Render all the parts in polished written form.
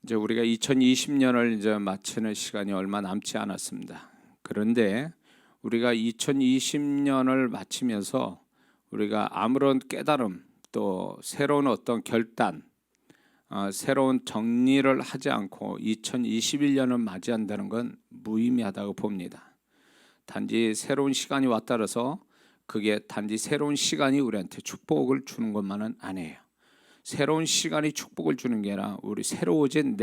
이제 우리가 2020년을 이제 마치는 시간이 얼마 남지 않았습니다. 그런데 우리가 2020년을 마치면서 우리가 아무런 깨달음 또 새로운 어떤 결단, 새로운 정리를 하지 않고 2021년을 맞이한다는 건 무의미하다고 봅니다. 단지 새로운 시간이 왔다라서 그게 단지 새로운 시간이 우리한테 축복을 주는 것만은 아니에요. 새로운 시간이 축복을 주는 게 아니라 우리 새로워진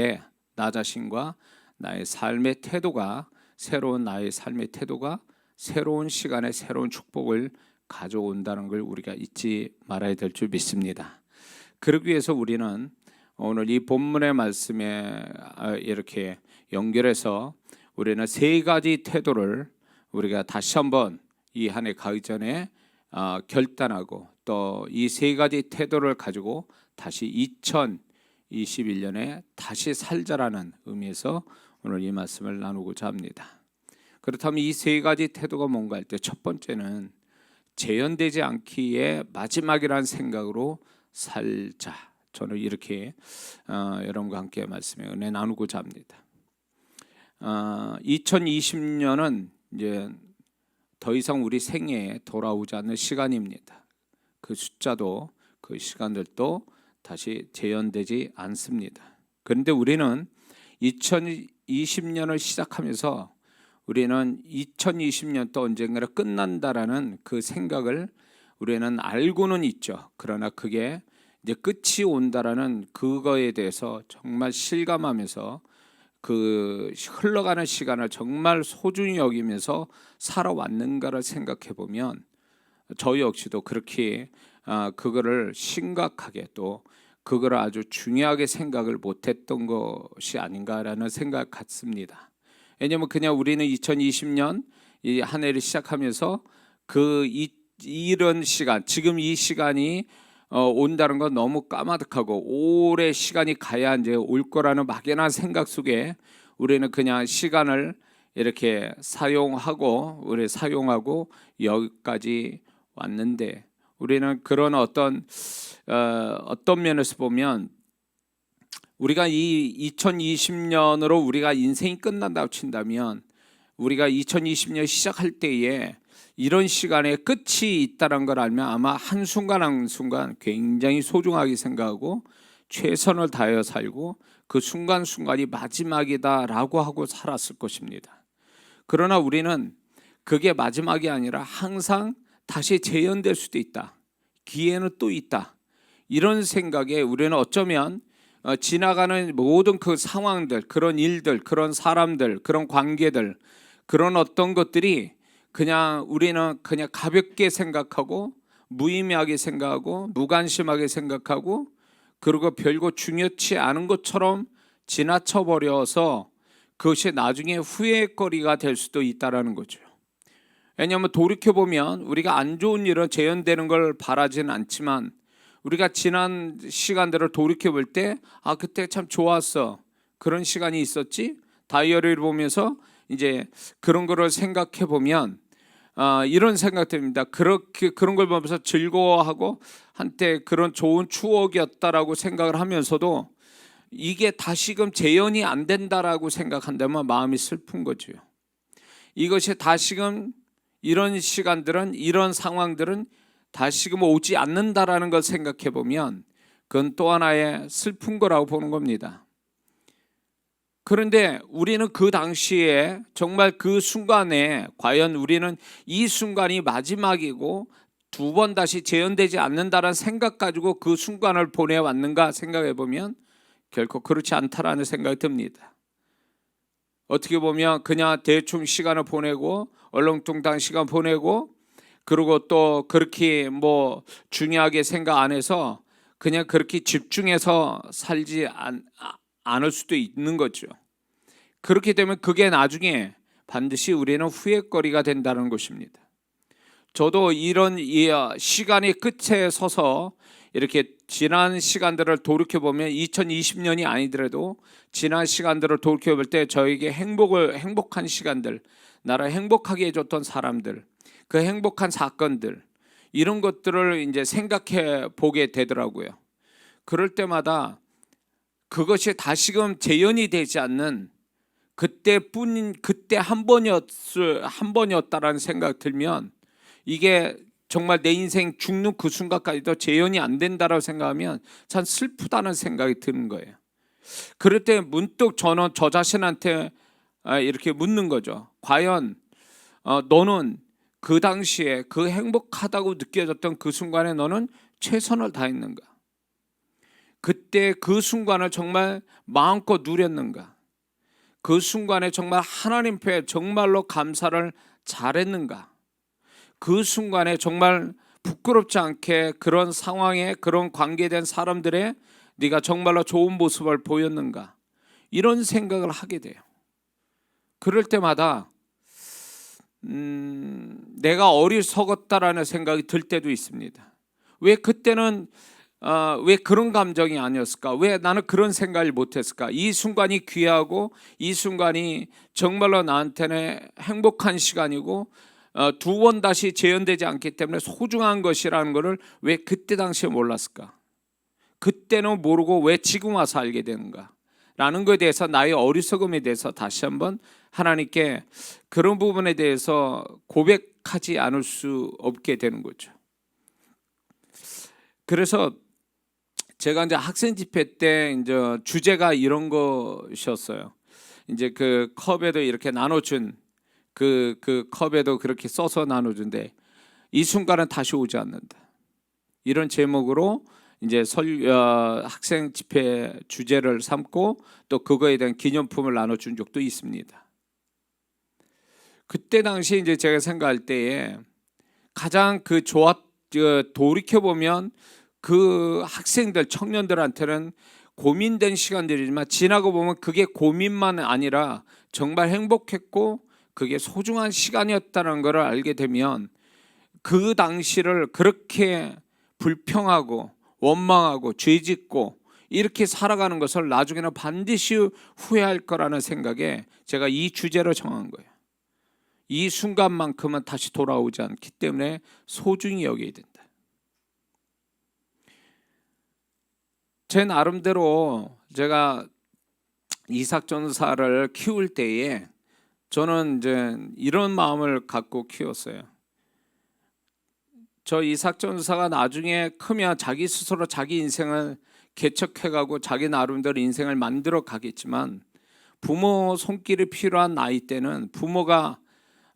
나 자신과 나의 삶의 태도가 새로운 나의 삶의 태도가 새로운 시간에 새로운 축복을 가져온다는 걸 우리가 잊지 말아야 될 줄 믿습니다. 그러기 위해서 우리는 오늘 이 본문의 말씀에 이렇게 연결해서 우리는 세 가지 태도를 우리가 다시 한번 이 한 해 가기 전에 결단하고 또 이 세 가지 태도를 가지고 다시 2021년에 다시 살자라는 의미에서 오늘 이 말씀을 나누고자 합니다. 그렇다면 이 세 가지 태도가 뭔가 할 때 첫 번째는 재현되지 않기에 마지막이라는 생각으로 살자. 저는 이렇게 여러분과 함께 말씀의 은혜 나누고자 합니다. 2020년은 이제 더 이상 우리 생애에 돌아오지 않는 시간입니다. 그 숫자도 그 시간들도 다시 재현되지 않습니다. 그런데 우리는 2020년을 시작하면서 우리는 2020년 또 언젠가 끝난다라는 그 생각을 우리는 알고는 있죠. 그러나 그게 이제 끝이 온다라는 그거에 대해서 정말 실감하면서 그 흘러가는 시간을 정말 소중히 여기면서 살아왔는가를 생각해 보면 저 역시도 그렇게 그거를 심각하게 또 그거를 아주 중요하게 생각을 못했던 것이 아닌가라는 생각 같습니다. 왜냐하면 그냥 우리는 2020년 이 한 해를 시작하면서 이런 시간, 지금 이 시간이 온다는 건 너무 까마득하고 오래 시간이 가야 이제 올 거라는 막연한 생각 속에 우리는 그냥 시간을 이렇게 사용하고 여기까지 왔는데 우리는 그런 어떤 면에서 보면 우리가 이 2020년으로 우리가 인생이 끝난다고 친다면 우리가 2020년 시작할 때에 이런 시간에 끝이 있다는 걸 알면 아마 한순간 한순간 굉장히 소중하게 생각하고 최선을 다하여 살고 그 순간순간이 마지막이다라고 하고 살았을 것입니다. 그러나 우리는 그게 마지막이 아니라 항상 다시 재현될 수도 있다. 기회는 또 있다. 이런 생각에 우리는 어쩌면 지나가는 모든 그 상황들, 그런 일들, 그런 사람들, 그런 관계들, 그런 어떤 것들이 그냥 우리는 그냥 가볍게 생각하고 무의미하게 생각하고 무관심하게 생각하고 그리고 별거 중요치 않은 것처럼 지나쳐 버려서 그것이 나중에 후회거리가 될 수도 있다라는 거죠. 왜냐하면 돌이켜보면 우리가 안 좋은 일은 재현되는 걸 바라지는 않지만 우리가 지난 시간들을 돌이켜볼 때 그때 참 좋았어. 그런 시간이 있었지. 다이어리를 보면서 이제 그런 거를 생각해 보면 이런 생각들입니다. 그런 걸 보면서 즐거워하고 한때 그런 좋은 추억이었다라고 생각을 하면서도 이게 다시금 재현이 안 된다라고 생각한다면 마음이 슬픈 거죠. 이것이 다시금 이런 시간들은 이런 상황들은 다시금 오지 않는다라는 걸 생각해 보면 그건 또 하나의 슬픈 거라고 보는 겁니다. 그런데 우리는 그 당시에 정말 그 순간에 과연 우리는 이 순간이 마지막이고 두 번 다시 재현되지 않는다는 생각 가지고 그 순간을 보내왔는가 생각해 보면 결코 그렇지 않다라는 생각이 듭니다. 어떻게 보면 그냥 대충 시간을 보내고 얼렁뚱땅 시간 보내고 그리고 또 그렇게 뭐 중요하게 생각 안 해서 그냥 그렇게 집중해서 살지 않을 수도 있는 거죠. 그렇게 되면 그게 나중에 반드시 우리는 후회거리가 된다는 것입니다. 저도 이런 시간의 끝에 서서 이렇게 지난 시간들을 돌이켜보면 2020년이 아니더라도 지난 시간들을 돌이켜볼 때 저에게 행복한 시간들, 나를 행복하게 해줬던 사람들, 그 행복한 사건들 이런 것들을 이제 생각해 보게 되더라고요. 그럴 때마다 그것이 다시금 재현이 되지 않는 그때뿐인 그때 한 번이었다라는 생각 들면 이게 정말 내 인생 죽는 그 순간까지도 재현이 안 된다라고 생각하면 참 슬프다는 생각이 드는 거예요. 그럴 때 문득 저는 저 자신한테 이렇게 묻는 거죠. 과연 너는 그 당시에 그 행복하다고 느껴졌던 그 순간에 너는 최선을 다했는가? 그때 그 순간을 정말 마음껏 누렸는가? 그 순간에 정말 하나님 앞에 정말로 감사를 잘했는가? 그 순간에 정말 부끄럽지 않게 그런 상황에 그런 관계된 사람들의 네가 정말로 좋은 모습을 보였는가? 이런 생각을 하게 돼요. 그럴 때마다 내가 어리석었다라는 생각이 들 때도 있습니다. 왜 그때는 왜 그런 감정이 아니었을까? 왜 나는 그런 생각을 못했을까? 이 순간이 귀하고 이 순간이 정말로 나한테는 행복한 시간이고 두 번 다시 재현되지 않기 때문에 소중한 것이라는 것을 왜 그때 당시에 몰랐을까? 그때는 모르고 왜 지금 와서 알게 되는가? 라는 것에 대해서 나의 어리석음에 대해서 다시 한번 하나님께 그런 부분에 대해서 고백하지 않을 수 없게 되는 거죠. 그래서 제가 이제 학생 집회 때 이제 주제가 이런 것이었어요. 이제 그 컵에도 이렇게 나눠준 그 컵에도 그렇게 써서 나눠준데 이 순간은 다시 오지 않는다. 이런 제목으로 이제 학생 집회 주제를 삼고 또 그거에 대한 기념품을 나눠준 적도 있습니다. 그때 당시 이제 제가 생각할 때에 가장 돌이켜 보면 그 학생들 청년들한테는 고민된 시간들이지만 지나고 보면 그게 고민만 아니라 정말 행복했고 그게 소중한 시간이었다는 것을 알게 되면 그 당시를 그렇게 불평하고 원망하고 죄짓고 이렇게 살아가는 것을 나중에는 반드시 후회할 거라는 생각에 제가 이 주제로 정한 거예요. 이 순간만큼은 다시 돌아오지 않기 때문에 소중히 여겨야 된다. 제 나름대로 제가 이삭 전사를 키울 때에 저는 이제 이런 마음을 갖고 키웠어요. 저 이삭 전사가 나중에 크면 자기 스스로 자기 인생을 개척해가고 자기 나름대로 인생을 만들어 가겠지만 부모 손길이 필요한 나이 때는 부모가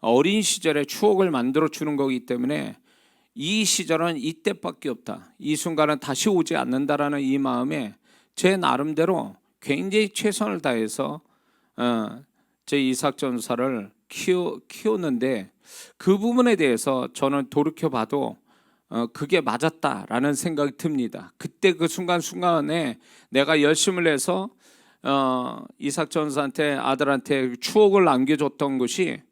어린 시절의 추억을 만들어 주는 거기 때문에 이 시절은 이때밖에 없다. 이 순간은 다시 오지 않는다라는 이 마음에 제 나름대로 굉장히 최선을 다해서 제 이삭 전사를 키웠는데 그 부분에 대해서 저는 돌이켜봐도 그게 맞았다라는 생각이 듭니다. 그때 그 순간순간에 내가 열심을 해서 이삭 전사한테 아들한테 추억을 남겨줬던 것이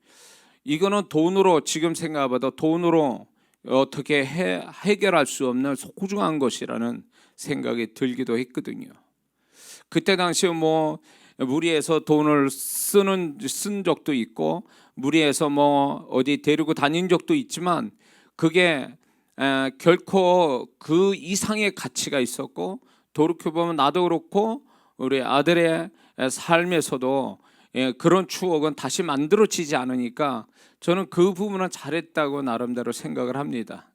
이거는 돈으로 지금 생각해봐도 돈으로 어떻게 해결할 수 없는 소중한 것이라는 생각이 들기도 했거든요. 그때 당시에 뭐 무리해서 돈을 쓴 적도 있고 무리해서 뭐 어디 데리고 다닌 적도 있지만 그게 결코 그 이상의 가치가 있었고 돌이켜보면 나도 그렇고 우리 아들의 삶에서도 그런 추억은 다시 만들어지지 않으니까 저는 그 부분은 잘했다고 나름대로 생각을 합니다.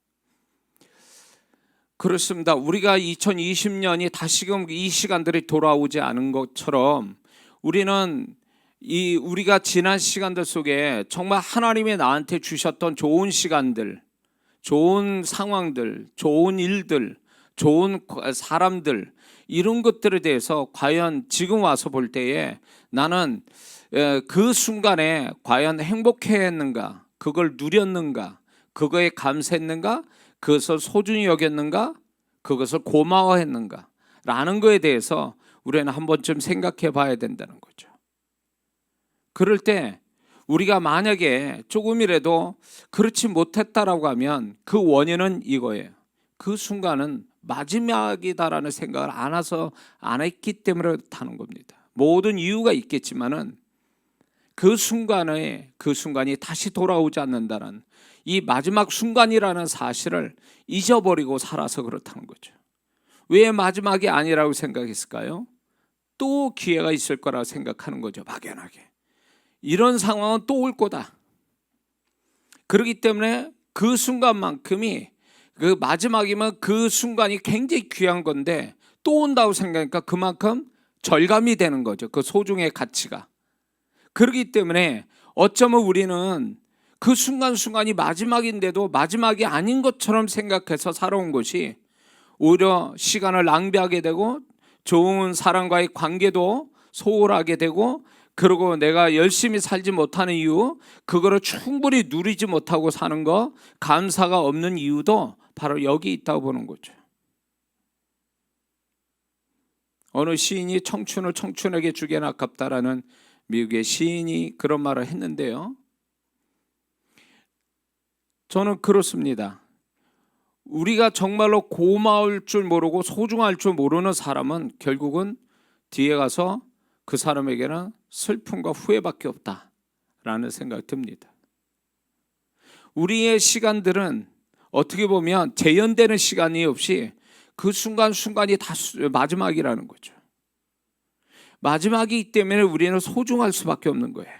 그렇습니다. 우리가 2020년이 다시금 이 시간들이 돌아오지 않은 것처럼 우리는 우리가 지난 시간들 속에 정말 하나님이 나한테 주셨던 좋은 시간들, 좋은 상황들, 좋은 일들, 좋은 사람들 이런 것들에 대해서 과연 지금 와서 볼 때에 나는 그 순간에 과연 행복했는가, 그걸 누렸는가, 그거에 감사했는가, 그것을 소중히 여겼는가, 그것을 고마워했는가 라는 거에 대해서 우리는 한 번쯤 생각해 봐야 된다는 거죠. 그럴 때 우리가 만약에 조금이라도 그렇지 못했다라고 하면 그 원인은 이거예요. 그 순간은 마지막이다라는 생각을 안 했기 때문에 그렇다는 겁니다. 모든 이유가 있겠지만은 그 순간이 다시 돌아오지 않는다는 이 마지막 순간이라는 사실을 잊어버리고 살아서 그렇다는 거죠. 왜 마지막이 아니라고 생각했을까요? 또 기회가 있을 거라 생각하는 거죠. 막연하게. 이런 상황은 또 올 거다. 그렇기 때문에 그 순간만큼이, 그 마지막이면 그 순간이 굉장히 귀한 건데 또 온다고 생각하니까 그만큼 절감이 되는 거죠. 그 소중의 가치가. 그렇기 때문에 어쩌면 우리는 그 순간순간이 마지막인데도 마지막이 아닌 것처럼 생각해서 살아온 것이 오히려 시간을 낭비하게 되고 좋은 사람과의 관계도 소홀하게 되고, 그리고 내가 열심히 살지 못하는 이유, 그거를 충분히 누리지 못하고 사는 거, 감사가 없는 이유도 바로 여기 있다고 보는 거죠. 어느 시인이 청춘을 청춘에게 주기엔 아깝다라는 미국의 시인이 그런 말을 했는데요. 저는 그렇습니다. 우리가 정말로 고마울 줄 모르고 소중할 줄 모르는 사람은 결국은 뒤에 가서 그 사람에게는 슬픔과 후회밖에 없다라는 생각이 듭니다. 우리의 시간들은 어떻게 보면 재현되는 시간이 없이 그 순간순간이 다 마지막이라는 거죠. 마지막이기 때문에 우리는 소중할 수밖에 없는 거예요.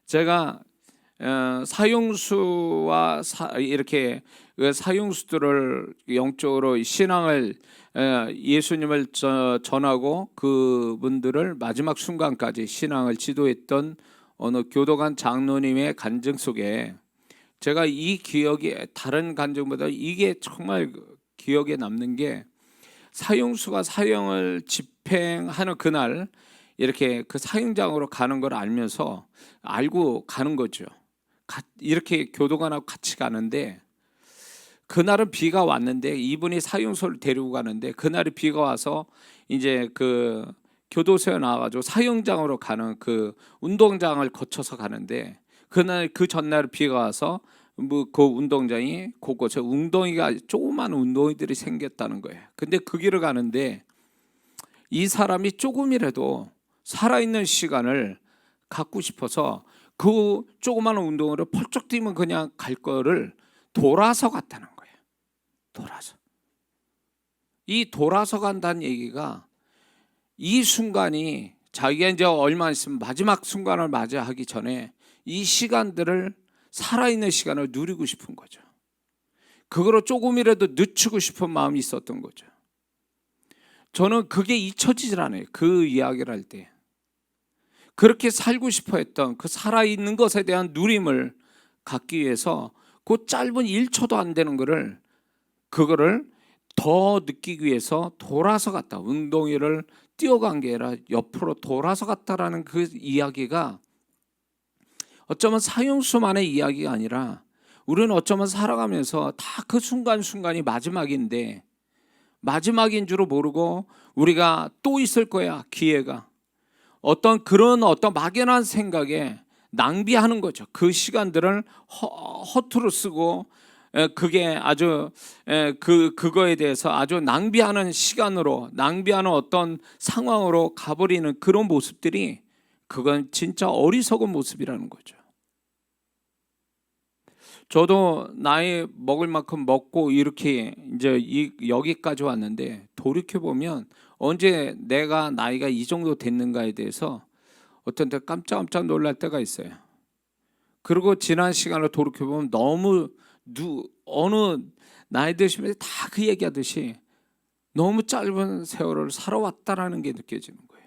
제가 사형수와 이렇게 사형수들을 영적으로 신앙을, 예수님을 전하고 그분들을 마지막 순간까지 신앙을 지도했던 어느 교도관 장로님의 간증 속에 제가 이 기억이 다른 간증보다 이게 정말 기억에 남는 게, 사형수가 사형을 집행하는 그날 이렇게 그 사형장으로 가는 걸 알고 가는 거죠. 이렇게 교도관하고 같이 가는데, 그날은 비가 왔는데 이분이 사형소를 데리고 가는데, 그날이 비가 와서 이제 그 교도소에 나와가지고 사형장으로 가는 그 운동장을 거쳐서 가는데, 그날 그 전날 비가 와서 뭐 그 운동장이 곳곳에 웅덩이가, 조그만 웅덩이들이 생겼다는 거예요. 근데 그 길을 가는데 이 사람이 조금이라도 살아있는 시간을 갖고 싶어서 그 조그마한 운동으로 펄쩍 뛰면 그냥 갈 거를 돌아서 갔다는 거예요. 돌아서. 이 돌아서 간다는 얘기가, 이 순간이 자기가 이제 얼마 있으면 마지막 순간을 맞이하기 전에 이 시간들을, 살아있는 시간을 누리고 싶은 거죠. 그거를 조금이라도 늦추고 싶은 마음이 있었던 거죠. 저는 그게 잊혀지질 않아요. 그 이야기를 할 때. 그렇게 살고 싶어 했던 그 살아있는 것에 대한 누림을 갖기 위해서 그 짧은 1초도 안 되는 그거를 더 느끼기 위해서 돌아서 갔다. 웅덩이를 뛰어간 게 아니라 옆으로 돌아서 갔다라는 그 이야기가 어쩌면 사형수만의 이야기가 아니라, 우리는 어쩌면 살아가면서 다 그 순간순간이 마지막인데, 마지막인 줄을 모르고 우리가 또 있을 거야, 기회가. 어떤 막연한 생각에 낭비하는 거죠. 그 시간들을 허투루 쓰고, 그게 아주 그거에 대해서 아주 낭비하는 시간으로, 낭비하는 어떤 상황으로 가버리는 그런 모습들이, 그건 진짜 어리석은 모습이라는 거죠. 저도 나이 먹을 만큼 먹고 이렇게 이제 여기까지 왔는데, 돌이켜 보면 언제 내가 나이가 이 정도 됐는가에 대해서 어떤 때 깜짝깜짝 놀랄 때가 있어요. 그리고 지난 시간을 돌이켜 보면 너무 어느 나이 드시면 다 그 얘기하듯이 너무 짧은 세월을 살아왔다라는 게 느껴지는 거예요.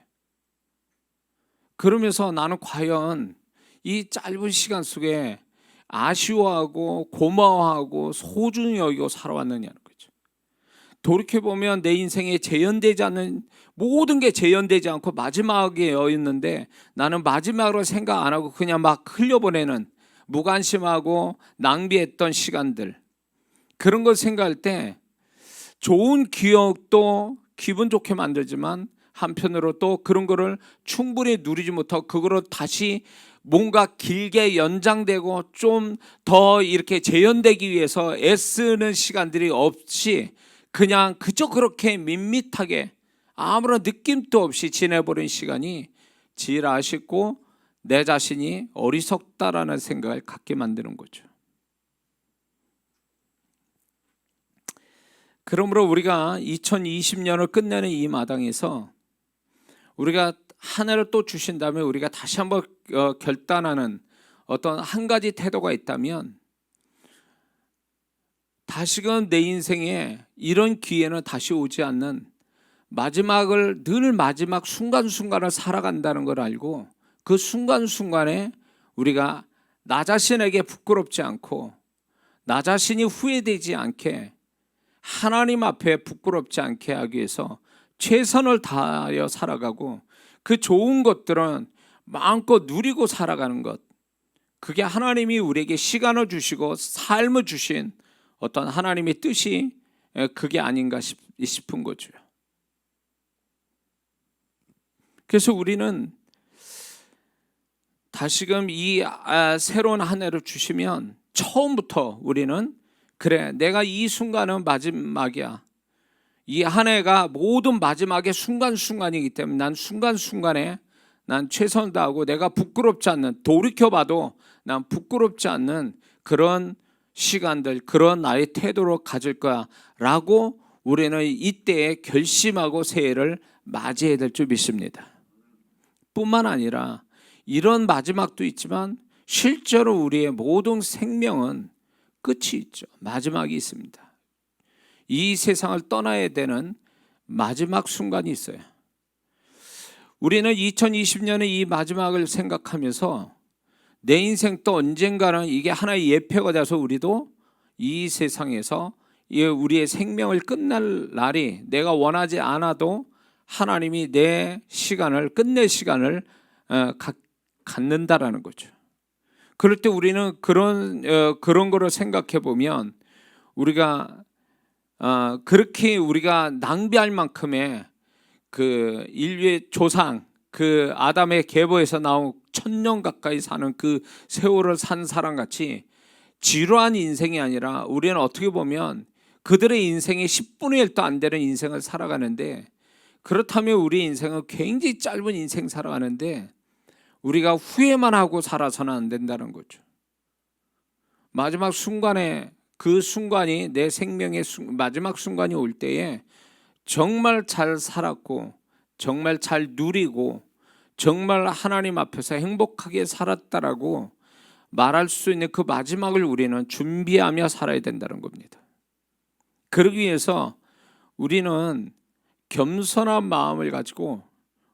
그러면서 나는 과연 이 짧은 시간 속에 아쉬워하고 고마워하고 소중히 여기고 살아왔느냐는 거죠. 돌이켜보면 내 인생에 재현되지 않는 모든 게 재현되지 않고 마지막이었는데, 나는 마지막으로 생각 안 하고 그냥 막 흘려보내는, 무관심하고 낭비했던 시간들, 그런 걸 생각할 때 좋은 기억도 기분 좋게 만들지만, 한편으로 또 그런 거를 충분히 누리지 못하고 그거를 다시 뭔가 길게 연장되고 좀 더 이렇게 재현되기 위해서 애쓰는 시간들이 없이 그냥 그저 그렇게 밋밋하게 아무런 느낌도 없이 지내버린 시간이 제일 아쉽고, 내 자신이 어리석다라는 생각을 갖게 만드는 거죠. 그러므로 우리가 2020년을 끝내는 이 마당에서 우리가 한 해를 또 주신다면 우리가 다시 한번 결단하는 어떤 한 가지 태도가 있다면, 다시금 내 인생에 이런 기회는 다시 오지 않는, 마지막을 늘 마지막 순간순간을 살아간다는 걸 알고 그 순간순간에 우리가 나 자신에게 부끄럽지 않고 나 자신이 후회되지 않게, 하나님 앞에 부끄럽지 않게 하기 위해서 최선을 다하여 살아가고, 그 좋은 것들은 마음껏 누리고 살아가는 것, 그게 하나님이 우리에게 시간을 주시고 삶을 주신 어떤 하나님의 뜻이 그게 아닌가 싶은 거죠. 그래서 우리는 다시금 이 새로운 한 해를 주시면 처음부터 우리는, 그래, 내가 이 순간은 마지막이야, 이 한 해가 모든 마지막의 순간순간이기 때문에 난 순간순간에 난 최선을 다하고 내가 부끄럽지 않는, 돌이켜봐도 난 부끄럽지 않는 그런 시간들, 그런 나의 태도로 가질 거야 라고 우리는 이때에 결심하고 새해를 맞이해야 될 줄 믿습니다. 뿐만 아니라 이런 마지막도 있지만 실제로 우리의 모든 생명은 끝이 있죠. 마지막이 있습니다. 이 세상을 떠나야 되는 마지막 순간이 있어요. 우리는 2020년의 이 마지막을 생각하면서 내 인생 또 언젠가는 이게 하나의 예표가 돼서 우리도 이 세상에서 우리의 생명을 끝날 날이 내가 원하지 않아도 하나님이 내 시간을, 끝낼 시간을 갖는다라는 거죠. 그럴 때 우리는 그런 거를 생각해 보면 우리가 그렇게 우리가 낭비할 만큼의 그 인류의 조상, 그 아담의 계보에서 나온 1000년 가까이 사는 그 세월을 산 사람 같이 지루한 인생이 아니라, 우리는 어떻게 보면 그들의 인생의 10분의 1도 안 되는 인생을 살아가는데, 그렇다면 우리 인생은 굉장히 짧은 인생 살아가는데 우리가 후회만 하고 살아서는 안 된다는 거죠. 마지막 순간에, 그 순간이 내 생명의 마지막 순간이 올 때에 정말 잘 살았고 정말 잘 누리고 정말 하나님 앞에서 행복하게 살았다라고 말할 수 있는 그 마지막을 우리는 준비하며 살아야 된다는 겁니다. 그러기 위해서 우리는 겸손한 마음을 가지고,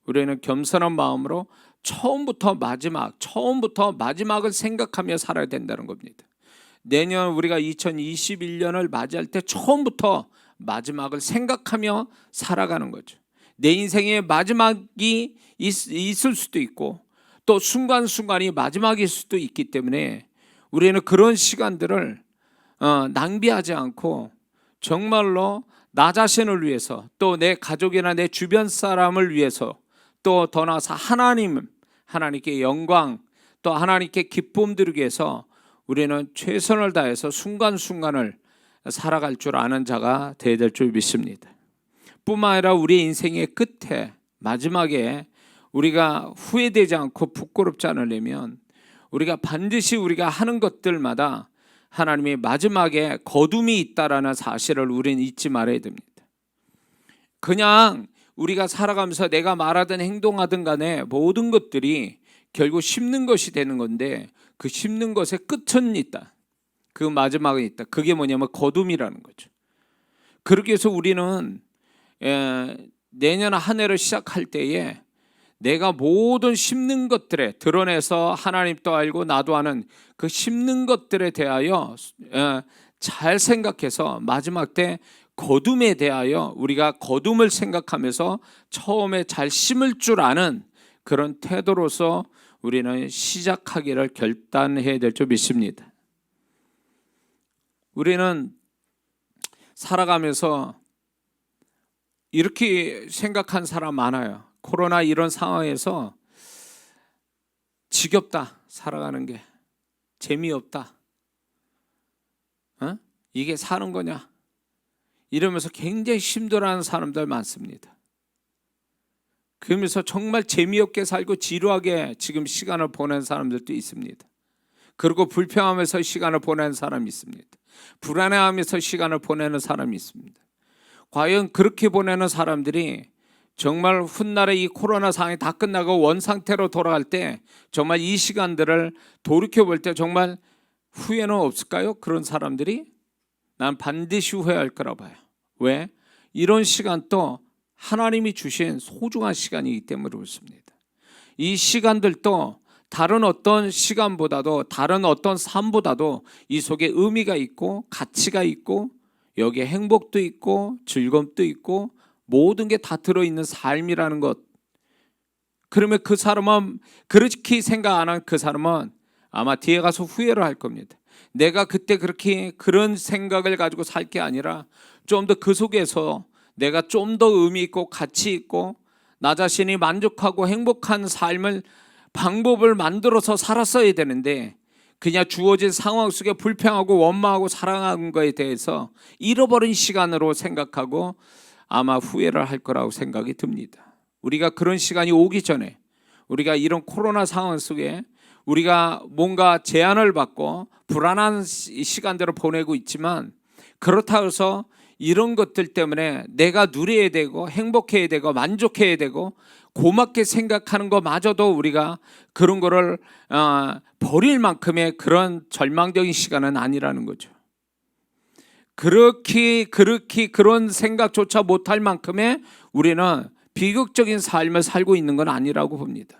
우리는 겸손한 마음으로 처음부터 마지막을 생각하며 살아야 된다는 겁니다. 내년 우리가 2021년을 맞이할 때 처음부터 마지막을 생각하며 살아가는 거죠. 내 인생의 마지막이 있을 수도 있고 또 순간순간이 마지막일 수도 있기 때문에 우리는 그런 시간들을 낭비하지 않고 정말로 나 자신을 위해서, 또 내 가족이나 내 주변 사람을 위해서, 또 더 나아서 하나님께 영광, 또 하나님께 기쁨 드리기 위해서 우리는 최선을 다해서 순간순간을 살아갈 줄 아는 자가 되어야 될 줄 믿습니다. 뿐만 아니라 우리 인생의 끝에, 마지막에 우리가 후회되지 않고 부끄럽지 않으려면 우리가 반드시 우리가 하는 것들마다 하나님의 마지막에 거둠이 있다라는 사실을 우리는 잊지 말아야 됩니다. 그냥 우리가 살아가면서 내가 말하든 행동하든 간에 모든 것들이 결국 심는 것이 되는 건데, 그 심는 것의 끝은 있다. 그 마지막은 있다. 그게 뭐냐면 거둠이라는 거죠. 그렇게 해서 우리는 내년 한 해를 시작할 때에 내가 모든 심는 것들에 드러내서 하나님도 알고 나도 아는 그 심는 것들에 대하여 잘 생각해서 마지막 때 거둠에 대하여 우리가 거둠을 생각하면서 처음에 잘 심을 줄 아는 그런 태도로서 우리는 시작하기를 결단해야 될 줄 믿습니다. 우리는 살아가면서 이렇게 생각한 사람 많아요. 코로나 이런 상황에서 지겹다, 살아가는 게 재미없다, 이게 사는 거냐, 이러면서 굉장히 힘들어하는 사람들 많습니다. 그러면서 정말 재미없게 살고 지루하게 지금 시간을 보내는 사람들도 있습니다. 그리고 불평하면서 시간을 보내는 사람이 있습니다. 불안해하면서 시간을 보내는 사람이 있습니다. 과연 그렇게 보내는 사람들이 정말 훗날에 이 코로나 상황이 다 끝나고 원상태로 돌아갈 때 정말 이 시간들을 돌이켜 볼 때 정말 후회는 없을까요? 그런 사람들이? 난 반드시 후회할 거라 봐요. 왜? 이런 시간도 하나님이 주신 소중한 시간이기 때문에 그렇습니다. 이 시간들도 다른 어떤 시간보다도, 다른 어떤 삶보다도 이 속에 의미가 있고 가치가 있고 여기에 행복도 있고 즐거움도 있고 모든 게 다 들어있는 삶이라는 것. 그러면 그 사람은, 그렇게 생각 안 한 그 사람은 아마 뒤에 가서 후회를 할 겁니다. 내가 그때 그렇게 그런 생각을 가지고 살 게 아니라 좀 더 그 속에서 내가 좀 더 의미 있고 가치 있고 나 자신이 만족하고 행복한 삶을 방법을 만들어서 살았어야 되는데 그냥 주어진 상황 속에 불평하고 원망하고 살아간 거에 대해서 잃어버린 시간으로 생각하고 아마 후회를 할 거라고 생각이 듭니다. 우리가 그런 시간이 오기 전에, 우리가 이런 코로나 상황 속에 우리가 뭔가 제한을 받고 불안한 시간들을 보내고 있지만, 그렇다고 해서 이런 것들 때문에 내가 누려야 되고 행복해야 되고 만족해야 되고 고맙게 생각하는 것마저도 우리가 그런 거를 버릴 만큼의 그런 절망적인 시간은 아니라는 거죠. 그렇게 그런 생각조차 못할 만큼의 우리는 비극적인 삶을 살고 있는 건 아니라고 봅니다.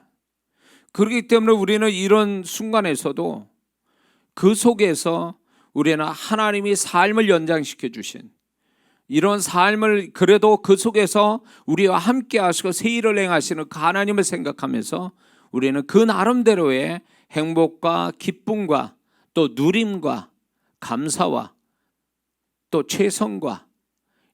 그렇기 때문에 우리는 이런 순간에서도 그 속에서 우리는 하나님이 삶을 연장시켜 주신 이런 삶을, 그래도 그 속에서 우리와 함께 하시고 새 일을 행하시는 그 하나님을 생각하면서 우리는 그 나름대로의 행복과 기쁨과 또 누림과 감사와 또 최선과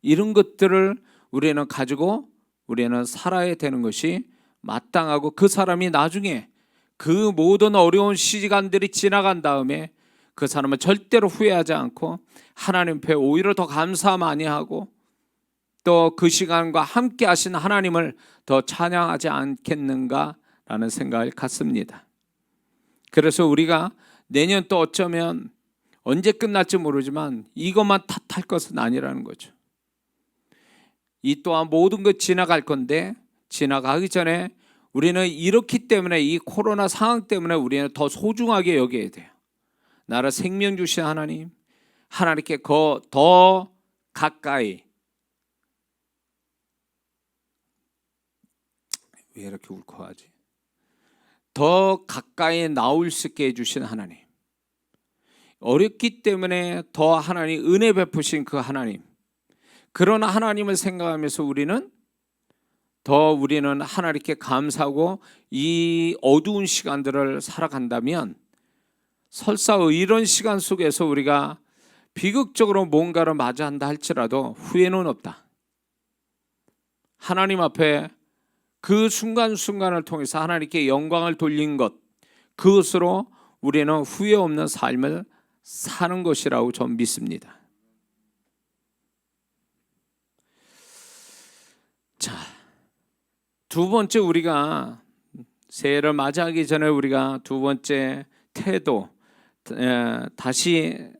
이런 것들을 우리는 가지고 우리는 살아야 되는 것이 마땅하고, 그 사람이 나중에 그 모든 어려운 시간들이 지나간 다음에 그 사람은 절대로 후회하지 않고 하나님 앞에 오히려 더 감사 많이 하고 또 그 시간과 함께 하신 하나님을 더 찬양하지 않겠는가라는 생각을 갖습니다. 그래서 우리가 내년 또 어쩌면 언제 끝날지 모르지만 이것만 탓할 것은 아니라는 거죠. 이 또한 모든 것 지나갈 건데 지나가기 전에 우리는 이렇기 때문에, 이 코로나 상황 때문에 우리는 더 소중하게 여겨야 돼요. 나를 생명 주신 하나님, 하나님께 더 가까이, 왜 이렇게 울컥하지? 더 가까이 나올 수 있게 해주신 하나님, 어렵기 때문에 더 하나님 은혜 베푸신 그 하나님, 그런 하나님을 생각하면서 우리는 하나님께 감사하고 이 어두운 시간들을 살아간다면, 설사 이런 시간 속에서 우리가 비극적으로 뭔가를 맞이한다 할지라도 후회는 없다. 하나님 앞에 그 순간순간을 통해서 하나님께 영광을 돌린 것, 그것으로 우리는 후회 없는 삶을 사는 것이라고 저는 믿습니다. 자, 두 번째, 우리가 새해를 맞이하기 전에 우리가 두 번째 태도, 다시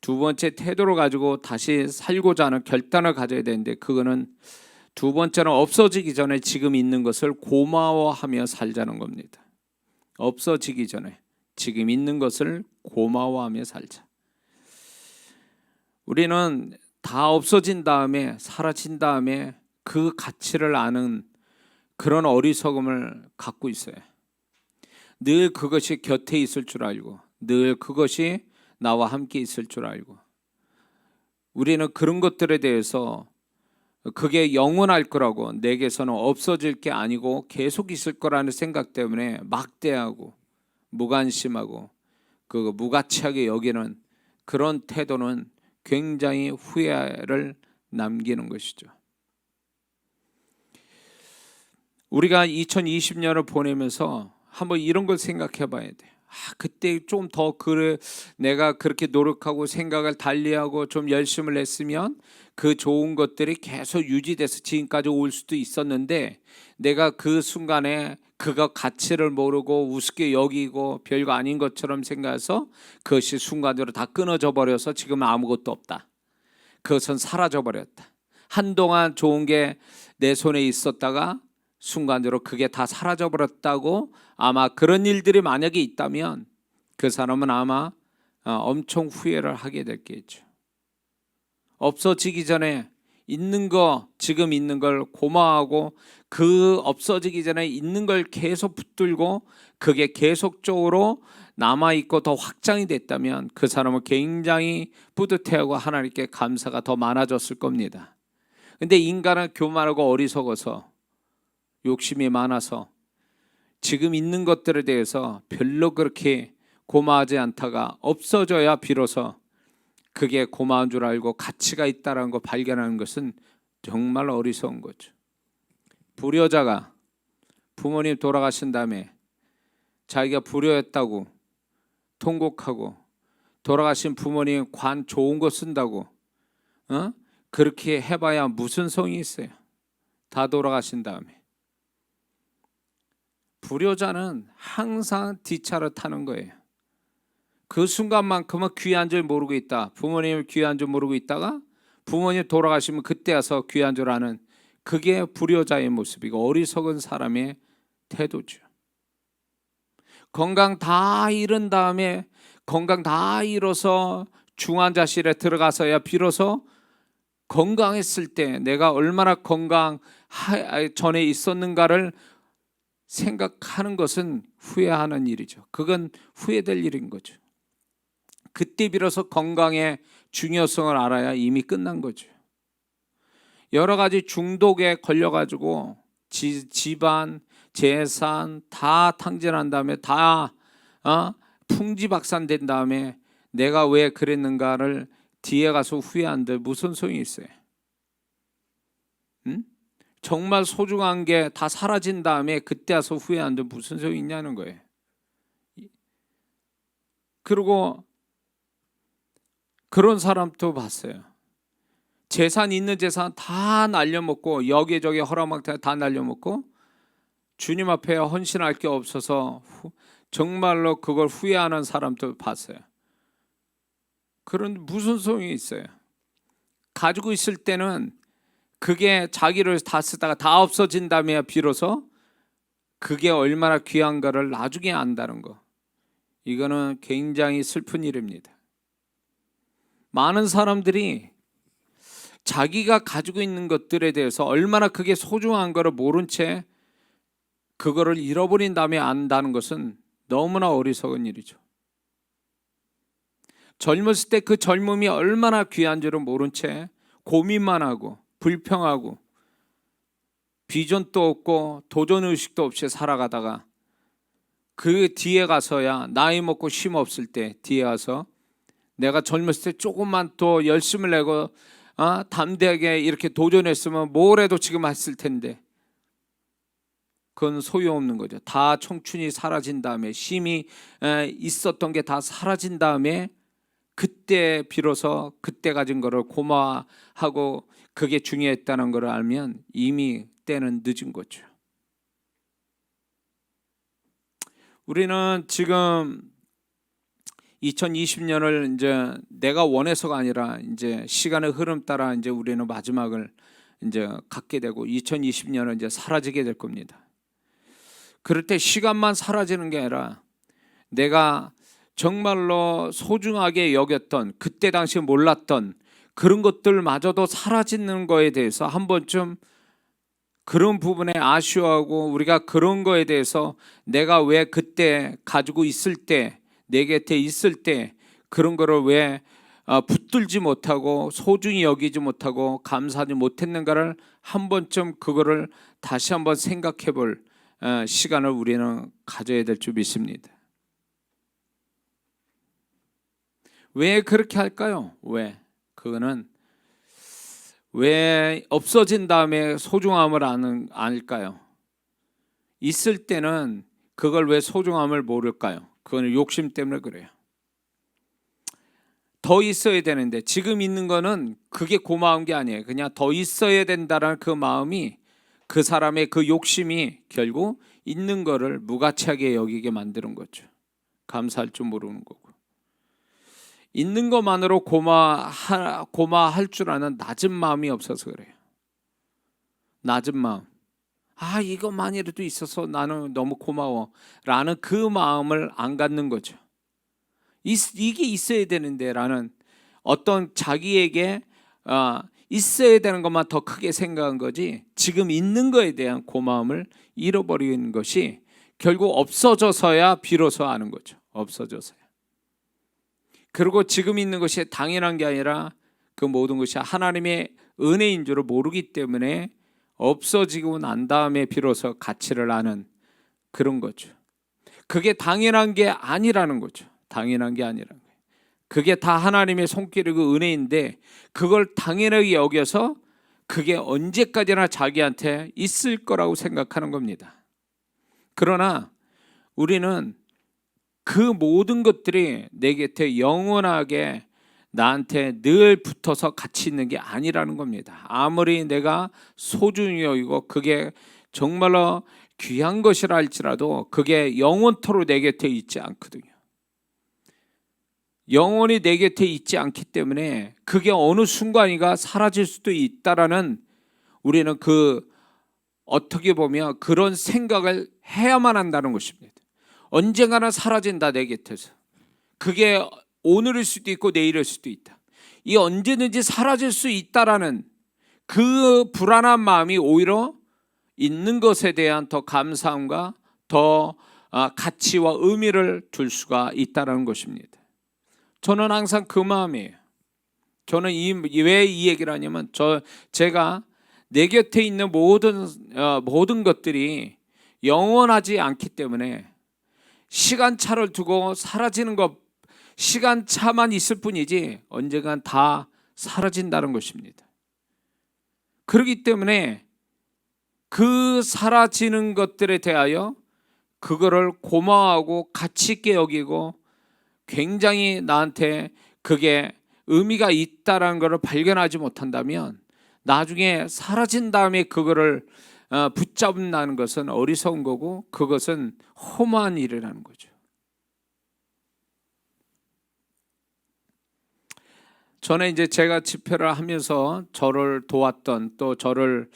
두 번째 태도를 가지고 다시 살고자 하는 결단을 가져야 되는데, 그거는 두 번째는 없어지기 전에 지금 있는 것을 고마워하며 살자는 겁니다. 없어지기 전에 지금 있는 것을 고마워하며 살자. 우리는 다 없어진 다음에, 사라진 다음에 그 가치를 아는 그런 어리석음을 갖고 있어요. 늘 그것이 곁에 있을 줄 알고, 늘 그것이 나와 함께 있을 줄 알고, 우리는 그런 것들에 대해서 그게 영원할 거라고, 내게서는 없어질 게 아니고 계속 있을 거라는 생각 때문에 막대하고 무관심하고 그 무가치하게 여기는 그런 태도는 굉장히 후회를 남기는 것이죠. 우리가 2020년을 보내면서 한번 이런 걸 생각해 봐야 돼. 그때 좀 더 내가 그렇게 노력하고 생각을 달리하고 좀 열심을 했으면 그 좋은 것들이 계속 유지돼서 지금까지 올 수도 있었는데, 내가 그 순간에 그거 가치를 모르고 우습게 여기고 별거 아닌 것처럼 생각해서 그것이 순간적으로 다 끊어져 버려서 지금 아무것도 없다. 그것은 사라져 버렸다. 한동안 좋은 게 내 손에 있었다가 순간적으로 그게 다 사라져버렸다고, 아마 그런 일들이 만약에 있다면 그 사람은 아마 엄청 후회를 하게 됐겠죠. 없어지기 전에 있는 거, 지금 있는 걸 고마워하고 그 없어지기 전에 있는 걸 계속 붙들고 그게 계속적으로 남아있고 더 확장이 됐다면 그 사람은 굉장히 뿌듯해하고 하나님께 감사가 더 많아졌을 겁니다. 근데 인간은 교만하고 어리석어서 욕심이 많아서 지금 있는 것들에 대해서 별로 그렇게 고마워하지 않다가 없어져야 비로소 그게 고마운 줄 알고 가치가 있다는 거 발견하는 것은 정말 어리석은 거죠. 불효자가 부모님 돌아가신 다음에 자기가 불효였다고 통곡하고 돌아가신 부모님 관 좋은 거 쓴다고 그렇게 해봐야 무슨 성이 있어요. 다 돌아가신 다음에. 불효자는 항상 뒷차를 타는 거예요. 그 순간만큼은 귀한 줄 모르고 있다. 부모님을 귀한 줄 모르고 있다가 부모님 돌아가시면 그때 와서 귀한 줄 아는, 그게 불효자의 모습이고 어리석은 사람의 태도죠. 건강 다 잃은 다음에, 건강 다 잃어서 중환자실에 들어가서야 비로소 건강했을 때 내가 얼마나 건강 전에 있었는가를 생각하는 것은 후회하는 일이죠. 그건 후회될 일인 거죠. 그때 비로소 건강의 중요성을 알아야 이미 끝난 거죠. 여러 가지 중독에 걸려가지고 집안, 재산 다 탕진한 다음에 다 풍지박산된 다음에 내가 왜 그랬는가를 뒤에 가서 후회한들 무슨 소용이 있어요? 응? 정말 소중한 게 다 사라진 다음에 그때 와서 후회한들 무슨 소용이 있냐는 거예요. 그리고 그런 사람도 봤어요. 재산 있는 재산 다 날려먹고 여기저기 허락망태 다 날려먹고 주님 앞에 헌신할 게 없어서 정말로 그걸 후회하는 사람도 봤어요. 그런 무슨 소용이 있어요? 가지고 있을 때는 그게 자기를 다 쓰다가 다 없어진 다음에 비로소 그게 얼마나 귀한가를 나중에 안다는 거. 이거는 굉장히 슬픈 일입니다. 많은 사람들이 자기가 가지고 있는 것들에 대해서 얼마나 그게 소중한 거를 모른 채 그거를 잃어버린 다음에 안다는 것은 너무나 어리석은 일이죠. 젊었을 때 그 젊음이 얼마나 귀한 줄을 모른 채 고민만 하고 불평하고 비전도 없고 도전의식도 없이 살아가다가 그 뒤에 가서야 나이 먹고 쉼 없을 때 뒤에 가서 내가 젊었을 때 조금만 더 열심을 내고 담대하게 이렇게 도전했으면 뭘 해도 지금 했을 텐데 그건 소용없는 거죠. 다 청춘이 사라진 다음에 쉼이 있었던 게 다 사라진 다음에 그때 비로소 그때 가진 거를 고마워하고 그게 중요했다는 걸 알면 이미 때는 늦은 거죠. 우리는 지금 2020년을 이제 내가 원해서가 아니라 이제 시간의 흐름 따라 이제 우리는 마지막을 이제 갖게 되고 2020년은 이제 사라지게 될 겁니다. 그럴 때 시간만 사라지는 게 아니라 내가 정말로 소중하게 여겼던 그때 당시 몰랐던 그런 것들마저도 사라지는 거에 대해서 한 번쯤 그런 부분에 아쉬워하고 우리가 그런 거에 대해서 내가 왜 그때 가지고 있을 때 내 곁에 있을 때 그런 거를 왜 붙들지 못하고 소중히 여기지 못하고 감사하지 못했는가를 한 번쯤 그거를 다시 한번 생각해 볼 시간을 우리는 가져야 될 줄 믿습니다. 왜 그렇게 할까요? 왜? 그거는 왜 없어진 다음에 소중함을 알까요? 있을 때는 그걸 왜 소중함을 모를까요? 그건 욕심 때문에 그래요. 더 있어야 되는데 지금 있는 거는 그게 고마운 게 아니에요. 그냥 더 있어야 된다는 그 마음이 그 사람의 그 욕심이 결국 있는 거를 무가치하게 여기게 만드는 거죠. 감사할 줄 모르는 거고. 있는 것만으로 고마할 줄 아는 낮은 마음이 없어서 그래요. 낮은 마음, 이것만이라도 있어서 나는 너무 고마워 라는 그 마음을 안 갖는 거죠. 이게 있어야 되는데 라는 어떤 자기에게 있어야 되는 것만 더 크게 생각한 거지, 지금 있는 거에 대한 고마움을 잃어버리는 것이 결국 없어져서야 비로소 아는 거죠. 없어져서야. 그리고 지금 있는 것이 당연한 게 아니라 그 모든 것이 하나님의 은혜인 줄을 모르기 때문에 없어지고 난 다음에 비로소 가치를 아는 그런 거죠. 그게 당연한 게 아니라는 거죠. 당연한 게 아니라는 거예요. 그게 다 하나님의 손길이고 은혜인데 그걸 당연하게 여겨서 그게 언제까지나 자기한테 있을 거라고 생각하는 겁니다. 그러나 우리는 그 모든 것들이 내 곁에 영원하게 나한테 늘 붙어서 같이 있는 게 아니라는 겁니다. 아무리 내가 소중히 여기고 그게 정말로 귀한 것이라 할지라도 그게 영원토록 내 곁에 있지 않거든요. 영원히 내 곁에 있지 않기 때문에 그게 어느 순간인가 사라질 수도 있다라는, 우리는 어떻게 보면 그런 생각을 해야만 한다는 것입니다. 언젠가는 사라진다, 내 곁에서. 그게 오늘일 수도 있고 내일일 수도 있다. 이 언제든지 사라질 수 있다라는 그 불안한 마음이 오히려 있는 것에 대한 더 감사함과 더 가치와 의미를 둘 수가 있다라는 것입니다. 저는 항상 그 마음이에요. 저는 왜 이 얘기를 하냐면 제가 내 곁에 있는 모든 것들이 영원하지 않기 때문에 시간차를 두고 사라지는 것, 시간차만 있을 뿐이지 언젠간 다 사라진다는 것입니다. 그렇기 때문에 그 사라지는 것들에 대하여 그거를 고마워하고 가치 있게 여기고 굉장히 나한테 그게 의미가 있다라는 것을 발견하지 못한다면 나중에 사라진 다음에 그거를 붙잡는다는 것은 어리석은 거고 그것은 허무한 일이라는 거죠. 전에 이제 제가 집회를 하면서 저를 도왔던, 또 저를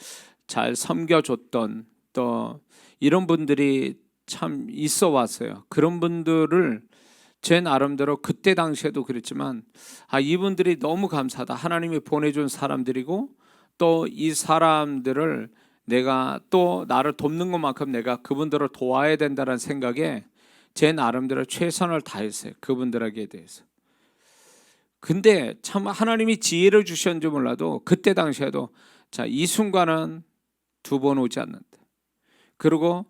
잘 섬겨줬던 또 이런 분들이 참 있어 왔어요. 그런 분들을 제 나름대로 그때 당시에도 그랬지만 이분들이 너무 감사하다. 하나님이 보내준 사람들이고 또 이 사람들을 내가 또 나를 돕는 것만큼 내가 그분들을 도와야 된다는 생각에 제 나름대로 최선을 다했어요. 그분들에게 대해서. 근데 참 하나님이 지혜를 주셨는지 몰라도 그때 당시에도 이 순간은 두 번 오지 않는다. 그리고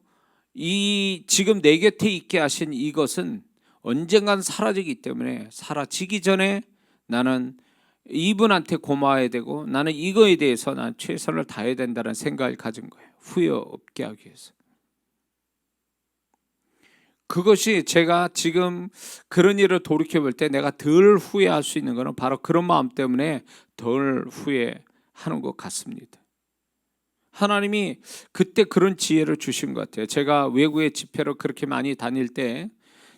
이 지금 내 곁에 있게 하신 이것은 언젠간 사라지기 때문에 사라지기 전에 나는 이분한테 고마워야 되고 나는 이거에 대해서 난 최선을 다해야 된다는 생각을 가진 거예요. 후회 없게 하기 위해서. 그것이 제가 지금 그런 일을 돌이켜볼 때 내가 덜 후회할 수 있는 것은 바로 그런 마음 때문에 덜 후회하는 것 같습니다. 하나님이 그때 그런 지혜를 주신 것 같아요. 제가 외국에 집회를 그렇게 많이 다닐 때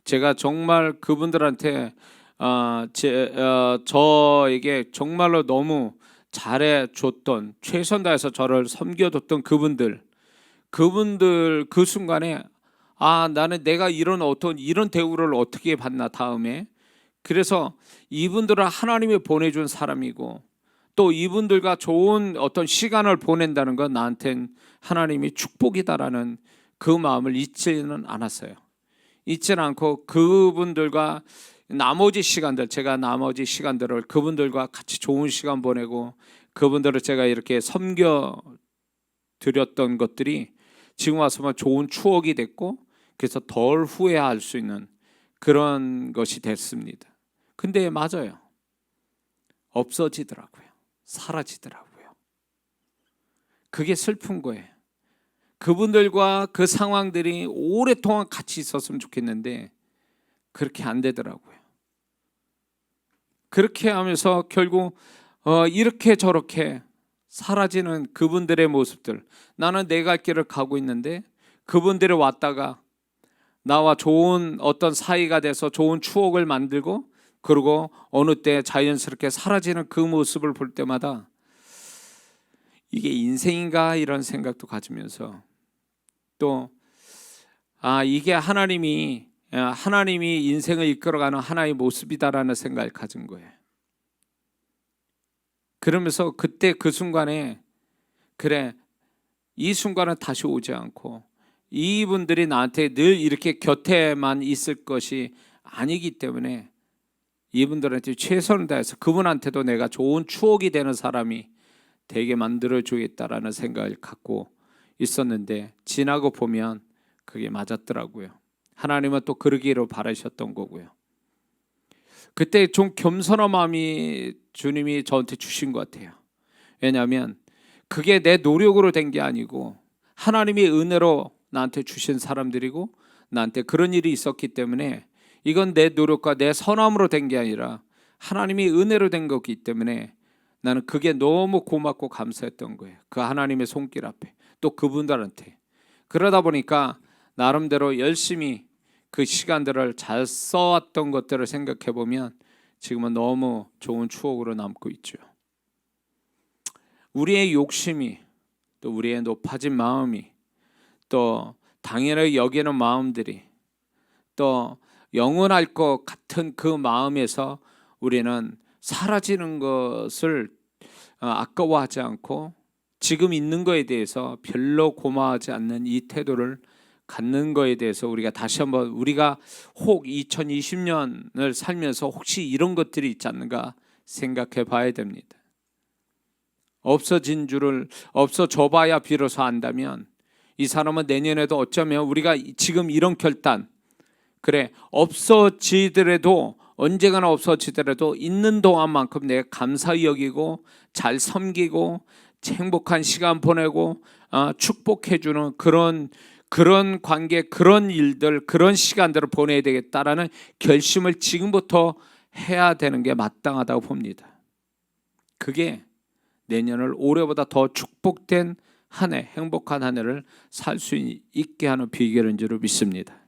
제가 정말 그분들한테 저에게 정말로 너무 잘해줬던, 최선 다해서 저를 섬겨줬던 그분들 그 순간에 나는 내가 이런 대우를 어떻게 받나 다음에. 그래서 이분들은 하나님이 보내준 사람이고 또 이분들과 좋은 어떤 시간을 보낸다는 건 나한텐 하나님이 축복이다라는 그 마음을 잊지는 않았어요. 잊지는 않고 그분들과 제가 나머지 시간들을 그분들과 같이 좋은 시간 보내고 그분들을 제가 이렇게 섬겨 드렸던 것들이 지금 와서만 좋은 추억이 됐고 그래서 덜 후회할 수 있는 그런 것이 됐습니다. 근데 맞아요. 없어지더라고요. 사라지더라고요. 그게 슬픈 거예요. 그분들과 그 상황들이 오랫동안 같이 있었으면 좋겠는데 그렇게 안 되더라고요. 그렇게 하면서 결국 이렇게 저렇게 사라지는 그분들의 모습들, 나는 내 갈 길을 가고 있는데 그분들이 왔다가 나와 좋은 어떤 사이가 돼서 좋은 추억을 만들고 그리고 어느 때 자연스럽게 사라지는 그 모습을 볼 때마다 이게 인생인가 이런 생각도 가지면서 또 이게 하나님이 인생을 이끌어가는 하나의 모습이다라는 생각을 가진 거예요. 그러면서 그때 그 순간에 그래, 이 순간은 다시 오지 않고 이분들이 나한테 늘 이렇게 곁에만 있을 것이 아니기 때문에 이분들한테 최선을 다해서 그분한테도 내가 좋은 추억이 되는 사람이 되게 만들어주겠다라는 생각을 갖고 있었는데 지나고 보면 그게 맞았더라고요. 하나님은 또 그러기로 바라셨던 거고요. 그때 좀 겸손한 마음이 주님이 저한테 주신 것 같아요. 왜냐하면 그게 내 노력으로 된 게 아니고 하나님의 은혜로 나한테 주신 사람들이고 나한테 그런 일이 있었기 때문에 이건 내 노력과 내 선함으로 된 게 아니라 하나님의 은혜로 된 거기 때문에 나는 그게 너무 고맙고 감사했던 거예요. 그 하나님의 손길 앞에 또 그분들한테. 그러다 보니까 나름대로 열심히 그 시간들을 잘 써왔던 것들을 생각해 보면 지금은 너무 좋은 추억으로 남고 있죠. 우리의 욕심이 또 우리의 높아진 마음이 또 당연하게 여기는 마음들이 또 영원할 것 같은 그 마음에서 우리는 사라지는 것을 아까워하지 않고 지금 있는 거에 대해서 별로 고마워하지 않는 이 태도를 갖는 거에 대해서 우리가 다시 한번 우리가 혹 2020년을 살면서 혹시 이런 것들이 있지 않는가 생각해 봐야 됩니다. 없어져 봐야 비로소 안다면 이 사람은 내년에도 어쩌면 우리가 지금 이런 결단 그래 없어지더라도 언젠가나 없어지더라도 있는 동안만큼 내가 감사히 여기고 잘 섬기고 행복한 시간 보내고 축복해주는 그런 관계, 그런 일들, 그런 시간들을 보내야 되겠다라는 결심을 지금부터 해야 되는 게 마땅하다고 봅니다. 그게 내년을 올해보다 더 축복된 한 해, 행복한 한 해를 살 수 있게 하는 비결인 줄 믿습니다.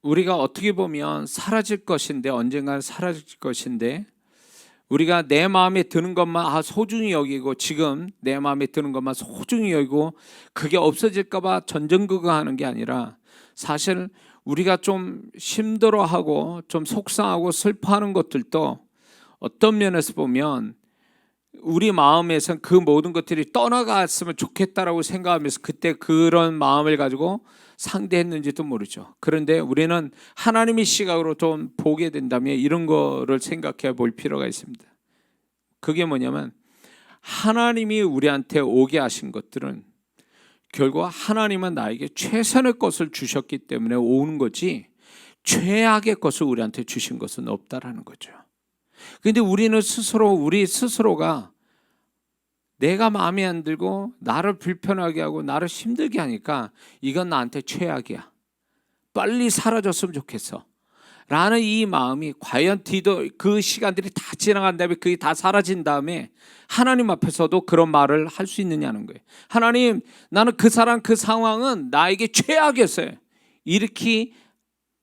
우리가 어떻게 보면 사라질 것인데 언젠가는 사라질 것인데 우리가 내 마음에 드는 것만 소중히 여기고 지금 내 마음에 드는 것만 소중히 여기고 그게 없어질까 봐 전전긍긍하는 게 아니라 사실 우리가 좀 힘들어하고 좀 속상하고 슬퍼하는 것들도 어떤 면에서 보면 우리 마음에선 그 모든 것들이 떠나갔으면 좋겠다라고 생각하면서 그때 그런 마음을 가지고 상대했는지도 모르죠. 그런데 우리는 하나님의 시각으로 좀 보게 된다면 이런 거를 생각해 볼 필요가 있습니다. 그게 뭐냐면 하나님이 우리한테 오게 하신 것들은 결국 하나님은 나에게 최선의 것을 주셨기 때문에 오는 거지 최악의 것을 우리한테 주신 것은 없다라는 거죠. 그런데 우리는 우리 스스로가 내가 마음에 안 들고 나를 불편하게 하고 나를 힘들게 하니까 이건 나한테 최악이야. 빨리 사라졌으면 좋겠어. 라는 이 마음이 과연 그 시간들이 다 지나간 다음에 그게 다 사라진 다음에 하나님 앞에서도 그런 말을 할 수 있느냐는 거예요. 하나님, 나는 그 사람 그 상황은 나에게 최악이었어요. 이렇게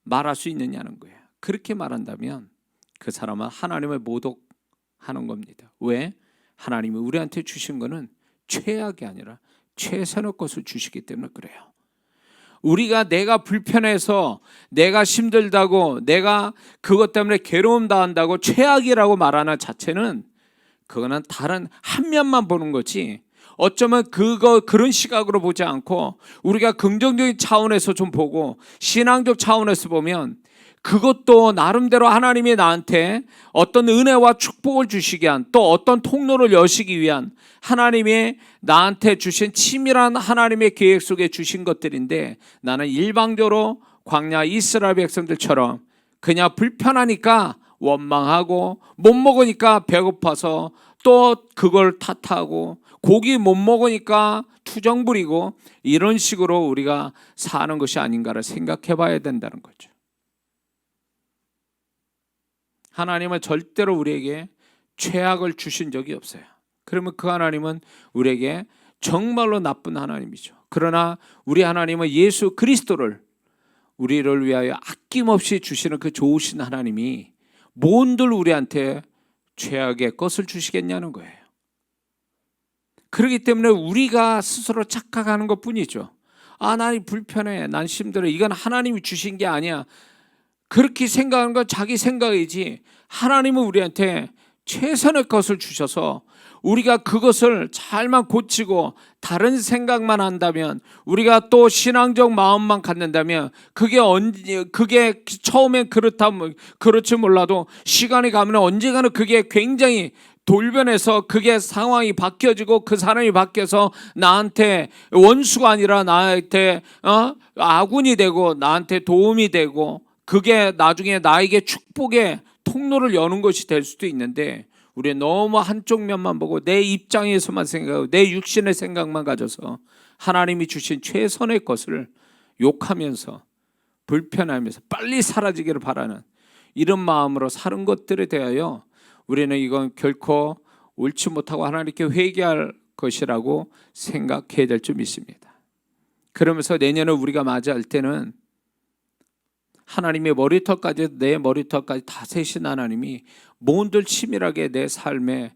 말할 수 있느냐는 거예요. 그렇게 말한다면 그 사람은 하나님을 모독하는 겁니다. 왜? 하나님이 우리한테 주신 거는 최악이 아니라 최선의 것을 주시기 때문에 그래요. 우리가 내가 불편해서 내가 힘들다고 내가 그것 때문에 괴로움 당한다고 최악이라고 말하는 자체는 그거는 다른 한 면만 보는 거지 어쩌면 그런 시각으로 보지 않고 우리가 긍정적인 차원에서 좀 보고 신앙적 차원에서 보면 그것도 나름대로 하나님이 나한테 어떤 은혜와 축복을 주시기 위한 또 어떤 통로를 여시기 위한 하나님이 나한테 주신 치밀한 하나님의 계획 속에 주신 것들인데 나는 일방적으로 광야 이스라엘 백성들처럼 그냥 불편하니까 원망하고 못 먹으니까 배고파서 또 그걸 탓하고 고기 못 먹으니까 투정 부리고 이런 식으로 우리가 사는 것이 아닌가를 생각해 봐야 된다는 거죠. 하나님은 절대로 우리에게 최악을 주신 적이 없어요. 그러면 그 하나님은 우리에게 정말로 나쁜 하나님이죠. 그러나 우리 하나님은 예수 그리스도를 우리를 위하여 아낌없이 주시는 그 좋으신 하나님이 뭔들 우리한테 죄악의 것을 주시겠냐는 거예요. 그렇기 때문에 우리가 스스로 착각하는 것뿐이죠. 아, 난 불편해, 난 힘들어, 이건 하나님이 주신 게 아니야, 그렇게 생각하는 건 자기 생각이지, 하나님은 우리한테 최선의 것을 주셔서 우리가 그것을 잘만 고치고 다른 생각만 한다면, 우리가 또 신앙적 마음만 갖는다면, 그게 처음엔 그렇지 몰라도 시간이 가면 언젠가는 그게 굉장히 돌변해서 그게 상황이 바뀌어지고 그 사람이 바뀌어서 나한테 원수가 아니라 나한테 아군이 되고 나한테 도움이 되고, 그게 나중에 나에게 축복의 통로를 여는 것이 될 수도 있는데, 우리는 너무 한쪽 면만 보고 내 입장에서만 생각하고 내 육신의 생각만 가져서 하나님이 주신 최선의 것을 욕하면서 불편하면서 빨리 사라지기를 바라는 이런 마음으로 사는 것들에 대하여 우리는 이건 결코 옳지 못하고 하나님께 회개할 것이라고 생각해야 될 줄 믿습니다. 그러면서 내년에 우리가 맞이할 때는 하나님의 머리털까지, 내 머리털까지 다 세신 하나님이 뭔들 치밀하게 내 삶에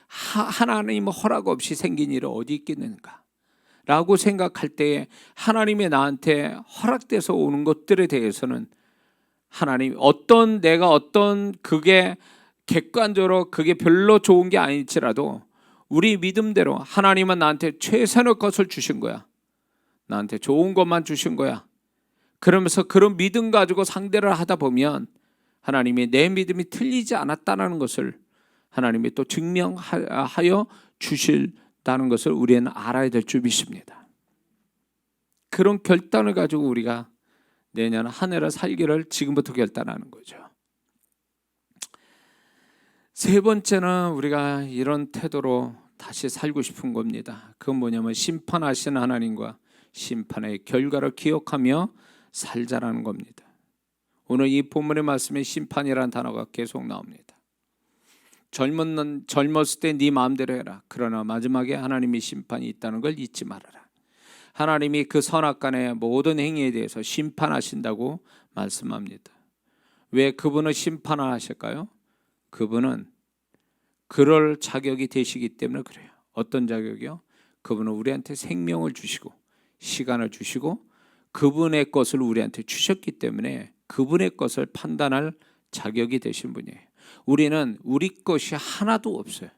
하나님 허락 없이 생긴 일이 어디 있겠는가 라고 생각할 때에, 하나님이 나한테 허락돼서 오는 것들에 대해서는 하나님 내가 그게 객관적으로 그게 별로 좋은 게 아닐지라도 우리 믿음대로 하나님은 나한테 최선의 것을 주신 거야, 나한테 좋은 것만 주신 거야, 그러면서 그런 믿음 가지고 상대를 하다 보면 하나님이 내 믿음이 틀리지 않았다는 것을 하나님이 또 증명하여 주실다는 것을 우리는 알아야 될 줄 믿습니다. 그런 결단을 가지고 우리가 내년 한 해를 살기를 지금부터 결단하는 거죠. 세 번째는 우리가 이런 태도로 다시 살고 싶은 겁니다. 그건 뭐냐면 심판하신 하나님과 심판의 결과를 기억하며 살자라는 겁니다. 오늘 이 본문의 말씀에 심판이라는 단어가 계속 나옵니다. 젊었을 때 네 마음대로 해라, 그러나 마지막에 하나님의 심판이 있다는 걸 잊지 말아라. 하나님이 그 선악간의 모든 행위에 대해서 심판하신다고 말씀합니다. 왜 그분은 심판을 하실까요? 그분은 그럴 자격이 되시기 때문에 그래요. 어떤 자격이요? 그분은 우리한테 생명을 주시고 시간을 주시고 그분의 것을 우리한테 주셨기 때문에 그분의 것을 판단할 자격이 되신 분이에요. 우리는 우리 것이 하나도 없어요.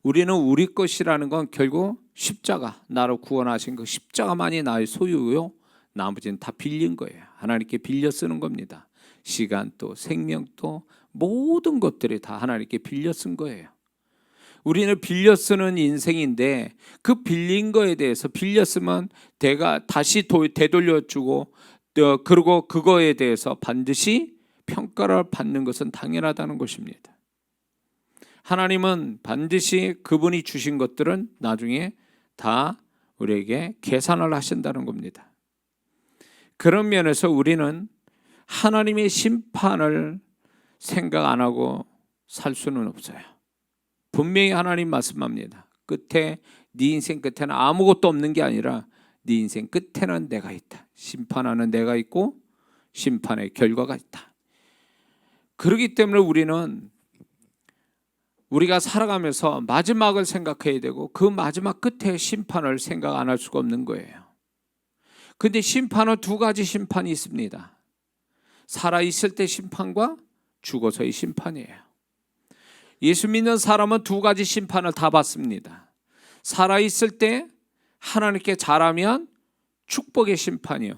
우리는 우리 것이라는 건 결국 십자가, 나를 구원하신 그 십자가만이 나의 소유요, 나머지는 다 빌린 거예요. 하나님께 빌려 쓰는 겁니다. 시간도 생명도 모든 것들이 다 하나님께 빌려 쓴 거예요. 우리는 빌려 쓰는 인생인데 그 빌린 거에 대해서, 빌려 쓰면 다시 되돌려주고, 그리고 그거에 대해서 반드시 평가를 받는 것은 당연하다는 것입니다. 하나님은 반드시 그분이 주신 것들은 나중에 다 우리에게 계산을 하신다는 겁니다. 그런 면에서 우리는 하나님의 심판을 생각 안 하고 살 수는 없어요. 분명히 하나님 말씀합니다. 네 인생 끝에는 아무것도 없는 게 아니라 네 인생 끝에는 내가 있다. 심판하는 내가 있고 심판의 결과가 있다. 그렇기 때문에 우리가 살아가면서 마지막을 생각해야 되고 그 마지막 끝에 심판을 생각 안 할 수가 없는 거예요. 그런데 심판은 두 가지 심판이 있습니다. 살아있을 때 심판과 죽어서의 심판이에요. 예수 믿는 사람은 두 가지 심판을 다 받습니다. 살아있을 때 하나님께 잘하면 축복의 심판이요,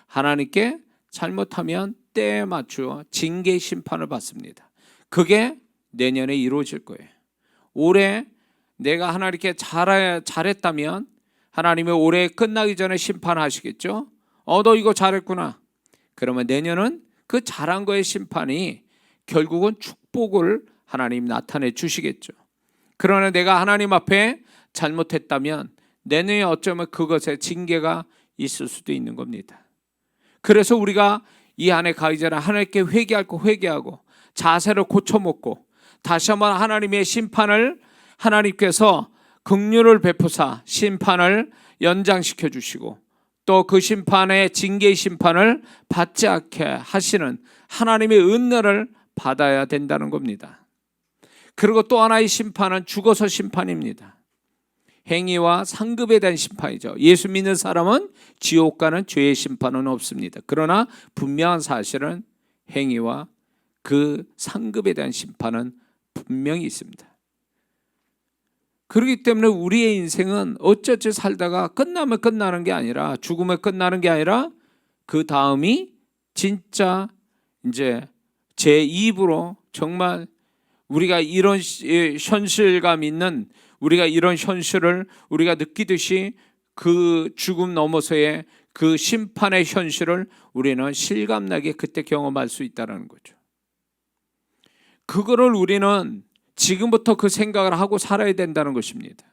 하나님께 잘못하면 때에 맞추어 징계의 심판을 받습니다. 그게 내년에 이루어질 거예요. 올해 내가 하나님께 잘했다면 하나님이 올해 끝나기 전에 심판하시겠죠. 너 이거 잘했구나. 그러면 내년은 그 잘한 거의 심판이 결국은 축복을 하나님 나타내 주시겠죠. 그러나 내가 하나님 앞에 잘못했다면 내년에 어쩌면 그것에 징계가 있을 수도 있는 겁니다. 그래서 우리가 이 한 해 가기 전에 하나님께 회개하고 자세를 고쳐먹고 다시 한번 하나님의 심판을, 하나님께서 긍휼을 베푸사 심판을 연장시켜 주시고 또 그 심판의 징계의 심판을 받지 않게 하시는 하나님의 은혜를 받아야 된다는 겁니다. 그리고 또 하나의 심판은 죽어서 심판입니다. 행위와 상급에 대한 심판이죠. 예수 믿는 사람은 지옥 가는 죄의 심판은 없습니다. 그러나 분명한 사실은 행위와 그 상급에 대한 심판은 분명히 있습니다. 그렇기 때문에 우리의 인생은 어쩌지 살다가 끝나면 끝나는 게 아니라, 죽으면 끝나는 게 아니라 그 다음이 진짜 이제 제2부로 정말 우리가 이런 현실감 있는, 우리가 이런 현실을 우리가 느끼듯이 그 죽음 넘어서의 그 심판의 현실을 우리는 실감나게 그때 경험할 수 있다는 거죠. 그거를 우리는 지금부터 그 생각을 하고 살아야 된다는 것입니다.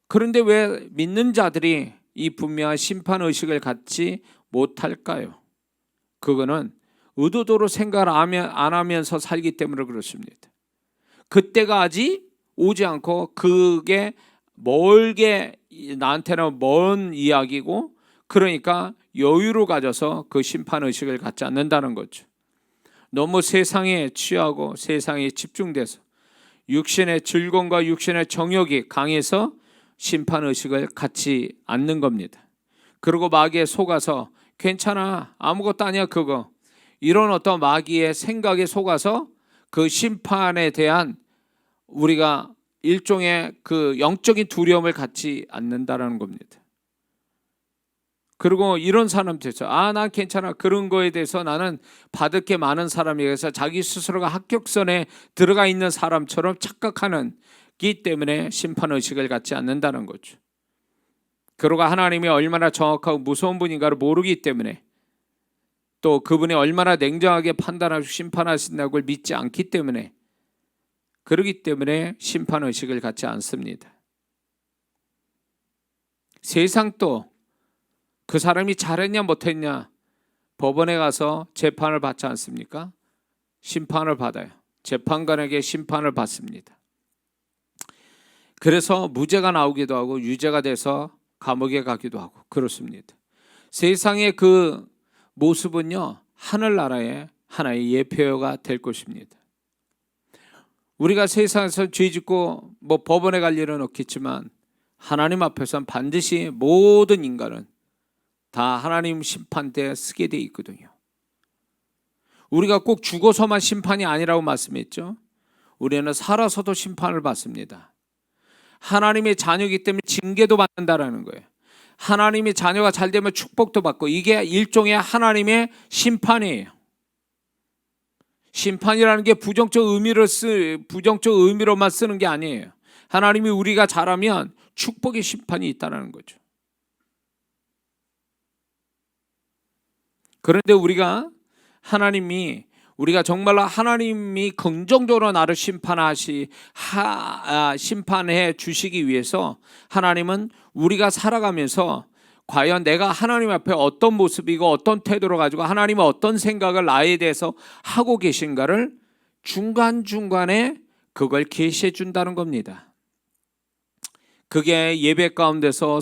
그런데 왜 믿는 자들이 이 분명한 심판 의식을 갖지 못할까요? 그거는 의도적으로 생각을 안 하면서 살기 때문에 그렇습니다. 그때가 아직 오지 않고 그게 멀게, 나한테는 먼 이야기고, 그러니까 여유를 가져서 그 심판 의식을 갖지 않는다는 거죠. 너무 세상에 취하고 세상에 집중돼서 육신의 즐거움과 육신의 정욕이 강해서 심판 의식을 갖지 않는 겁니다. 그리고 마귀에 속아서 괜찮아, 아무것도 아니야 그거, 이런 어떤 마귀의 생각에 속아서 그 심판에 대한 우리가 일종의 그 영적인 두려움을 갖지 않는다라는 겁니다. 그리고 이런 사람들에서 난 괜찮아, 그런 거에 대해서 나는 받을 게 많은 사람이라서 자기 스스로가 합격선에 들어가 있는 사람처럼 착각하는 기 때문에 심판의식을 갖지 않는다는 거죠. 그리고 하나님이 얼마나 정확하고 무서운 분인가를 모르기 때문에, 또 그분이 얼마나 냉정하게 판단하고 심판하신다는 걸 믿지 않기 때문에, 그러기 때문에 심판의식을 갖지 않습니다. 세상도 그 사람이 잘했냐 못했냐 법원에 가서 재판을 받지 않습니까? 심판을 받아요. 재판관에게 심판을 받습니다. 그래서 무죄가 나오기도 하고 유죄가 돼서 감옥에 가기도 하고 그렇습니다. 세상의 그 모습은요, 하늘나라의 하나의 예표가 될 것입니다. 우리가 세상에서 죄짓고 법원에 갈 일은 없겠지만 하나님 앞에서는 반드시 모든 인간은 다 하나님 심판대에 서게 돼 있거든요. 우리가 꼭 죽어서만 심판이 아니라고 말씀했죠. 우리는 살아서도 심판을 받습니다. 하나님의 자녀이기 때문에 징계도 받는다라는 거예요. 하나님의 자녀가 잘 되면 축복도 받고, 이게 일종의 하나님의 심판이에요. 심판이라는 게 부정적 의미로만 쓰는 게 아니에요. 하나님이 우리가 잘하면 축복의 심판이 있다는 거죠. 그런데 우리가 정말로 하나님이 긍정적으로 나를 심판해 주시기 위해서, 하나님은 우리가 살아가면서 과연 내가 하나님 앞에 어떤 모습이고 어떤 태도를 가지고 하나님은 어떤 생각을 나에 대해서 하고 계신가를 중간중간에 그걸 계시해 준다는 겁니다. 그게 예배 가운데서,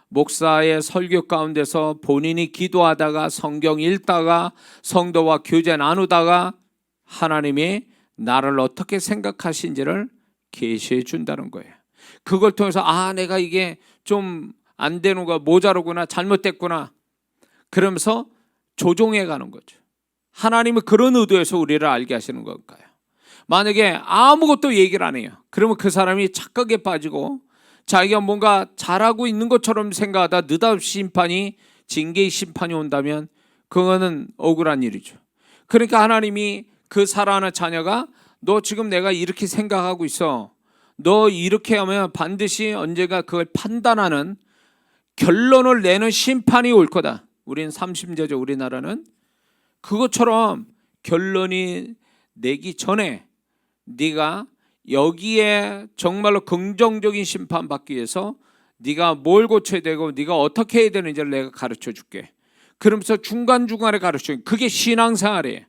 목사의 설교 가운데서 본인이 기도하다가, 성경 읽다가, 성도와 교제 나누다가 하나님이 나를 어떻게 생각하신지를 계시해 준다는 거예요. 그걸 통해서 내가 이게 좀 안 되는 거, 모자르구나, 잘못됐구나, 그러면서 조종해 가는 거죠. 하나님은 그런 의도에서 우리를 알게 하시는 걸까요? 만약에 아무것도 얘기를 안 해요. 그러면 그 사람이 착각에 빠지고 자기가 뭔가 잘하고 있는 것처럼 생각하다 느닷없이 징계의 심판이 온다면 그거는 억울한 일이죠. 그러니까 하나님이 그 사랑하는 자녀가, 너 지금 내가 이렇게 생각하고 있어, 너 이렇게 하면 반드시 언젠가 그걸 판단하는, 결론을 내는 심판이 올 거다. 우리는 30제죠. 우리나라는 그것처럼 결론이 내기 전에 네가 여기에 정말로 긍정적인 심판 받기 위해서 네가 뭘 고쳐야 되고 네가 어떻게 해야 되는지를 내가 가르쳐 줄게. 그러면서 중간중간에 가르쳐. 그게 신앙생활이에요.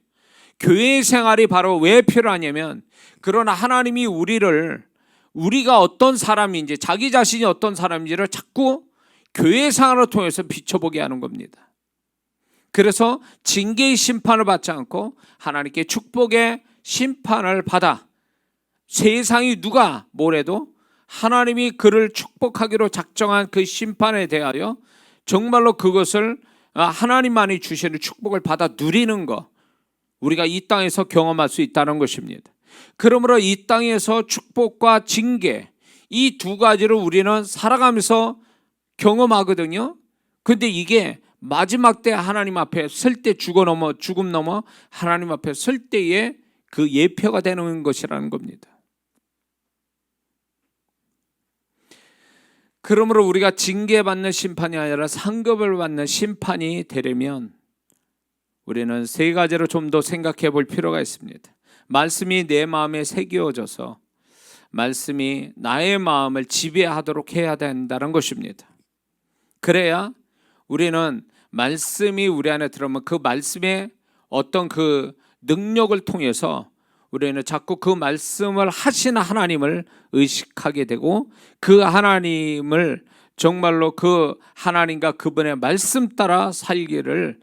교회 생활이 바로 왜 필요하냐면, 그러나 하나님이 우리가 어떤 사람인지, 자기 자신이 어떤 사람인지를 자꾸 교회 생활을 통해서 비춰보게 하는 겁니다. 그래서 징계의 심판을 받지 않고 하나님께 축복의 심판을 받아 세상이 누가 뭐래도 하나님이 그를 축복하기로 작정한 그 심판에 대하여 정말로 그것을 하나님만이 주시는 축복을 받아 누리는 것, 우리가 이 땅에서 경험할 수 있다는 것입니다. 그러므로 이 땅에서 축복과 징계, 이 두 가지를 우리는 살아가면서 경험하거든요. 근데 이게 마지막 때 하나님 앞에 설 때 죽음 넘어 하나님 앞에 설 때에 그 예표가 되는 것이라는 겁니다. 그러므로 우리가 징계받는 심판이 아니라 상급을 받는 심판이 되려면 우리는 세 가지로 좀 더 생각해 볼 필요가 있습니다. 말씀이 내 마음에 새겨져서 말씀이 나의 마음을 지배하도록 해야 된다는 것입니다. 그래야 우리는 말씀이 우리 안에 들어오면 그 말씀의 어떤 그 능력을 통해서 우리는 자꾸 그 말씀을 하신 하나님을 의식하게 되고 그 하나님을 정말로 그 하나님과 그분의 말씀 따라 살기를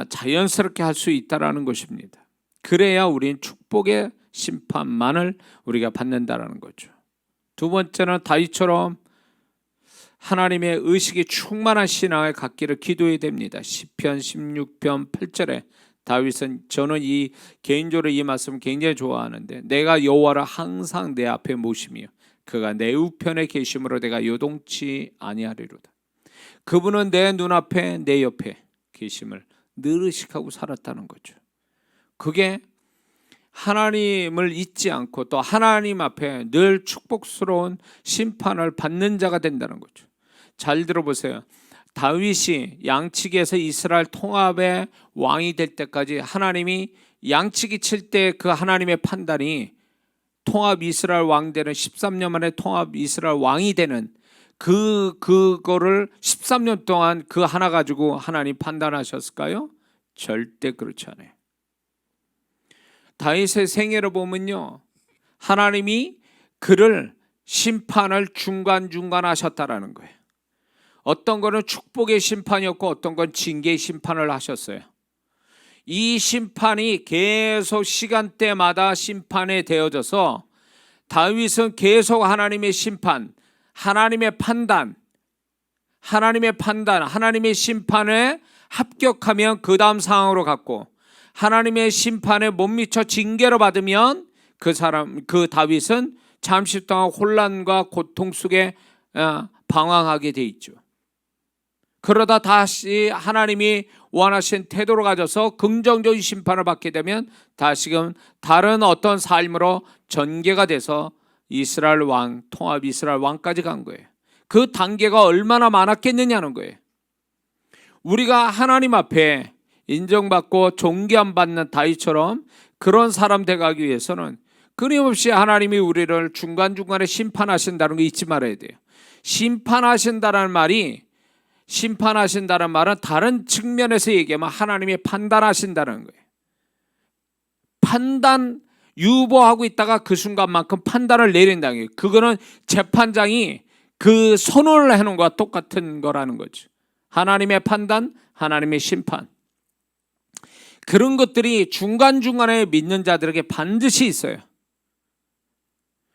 자연스럽게 할 수 있다는 것입니다. 그래야 우리는 축복의 심판만을 우리가 받는다는 거죠. 두 번째는 다윗처럼 하나님의 의식이 충만한 신앙을 갖기를 기도해야 됩니다. 시편 16편 8절에 다윗은 저는 개인적으로 이 말씀 굉장히 좋아하는데 내가 여호와를 항상 내 앞에 모시며 그가 내 우편에 계심으로 내가 요동치 아니하리로다. 그분은 내 눈앞에 내 옆에 계심을 늘 의식하고 살았다는 거죠. 그게 하나님을 잊지 않고 또 하나님 앞에 늘 축복스러운 심판을 받는 자가 된다는 거죠. 잘 들어보세요. 다윗이 양치기에서 이스라엘 통합의 왕이 될 때까지 하나님이 양치기 칠 때 그 하나님의 판단이 통합 이스라엘 왕 되는 13년 만에 통합 이스라엘 왕이 되는 그거를 13년 동안 그 하나 가지고 하나님 판단하셨을까요? 절대 그렇지 않아요. 다윗의 생애를 보면요, 하나님이 그를 심판을 중간중간 하셨다라는 거예요. 어떤 거는 축복의 심판이었고 어떤 건 징계의 심판을 하셨어요. 이 심판이 계속 시간대마다 심판에 되어져서 다윗은 계속 하나님의 심판, 하나님의 판단, 하나님의 심판에 합격하면 그 다음 상황으로 갔고 하나님의 심판에 못 미쳐 징계를 받으면 그 다윗은 잠시 동안 혼란과 고통 속에 방황하게 돼 있죠. 그러다 다시 하나님이 원하신 태도로 가져서 긍정적인 심판을 받게 되면 다시금 다른 어떤 삶으로 전개가 돼서 이스라엘 왕, 통합 이스라엘 왕까지 간 거예요. 그 단계가 얼마나 많았겠느냐는 거예요. 우리가 하나님 앞에 인정받고 존귀함 받는 다윗처럼 그런 사람 돼가기 위해서는 끊임없이 하나님이 우리를 중간중간에 심판하신다는 거 잊지 말아야 돼요. 심판하신다는 말은 다른 측면에서 얘기하면 하나님이 판단하신다는 거예요. 판단 유보하고 있다가 그 순간만큼 판단을 내린다는 거예요. 그거는 재판장이 그 선언을 해놓은 거와 똑같은 거라는 거죠. 하나님의 판단, 하나님의 심판. 그런 것들이 중간중간에 믿는 자들에게 반드시 있어요.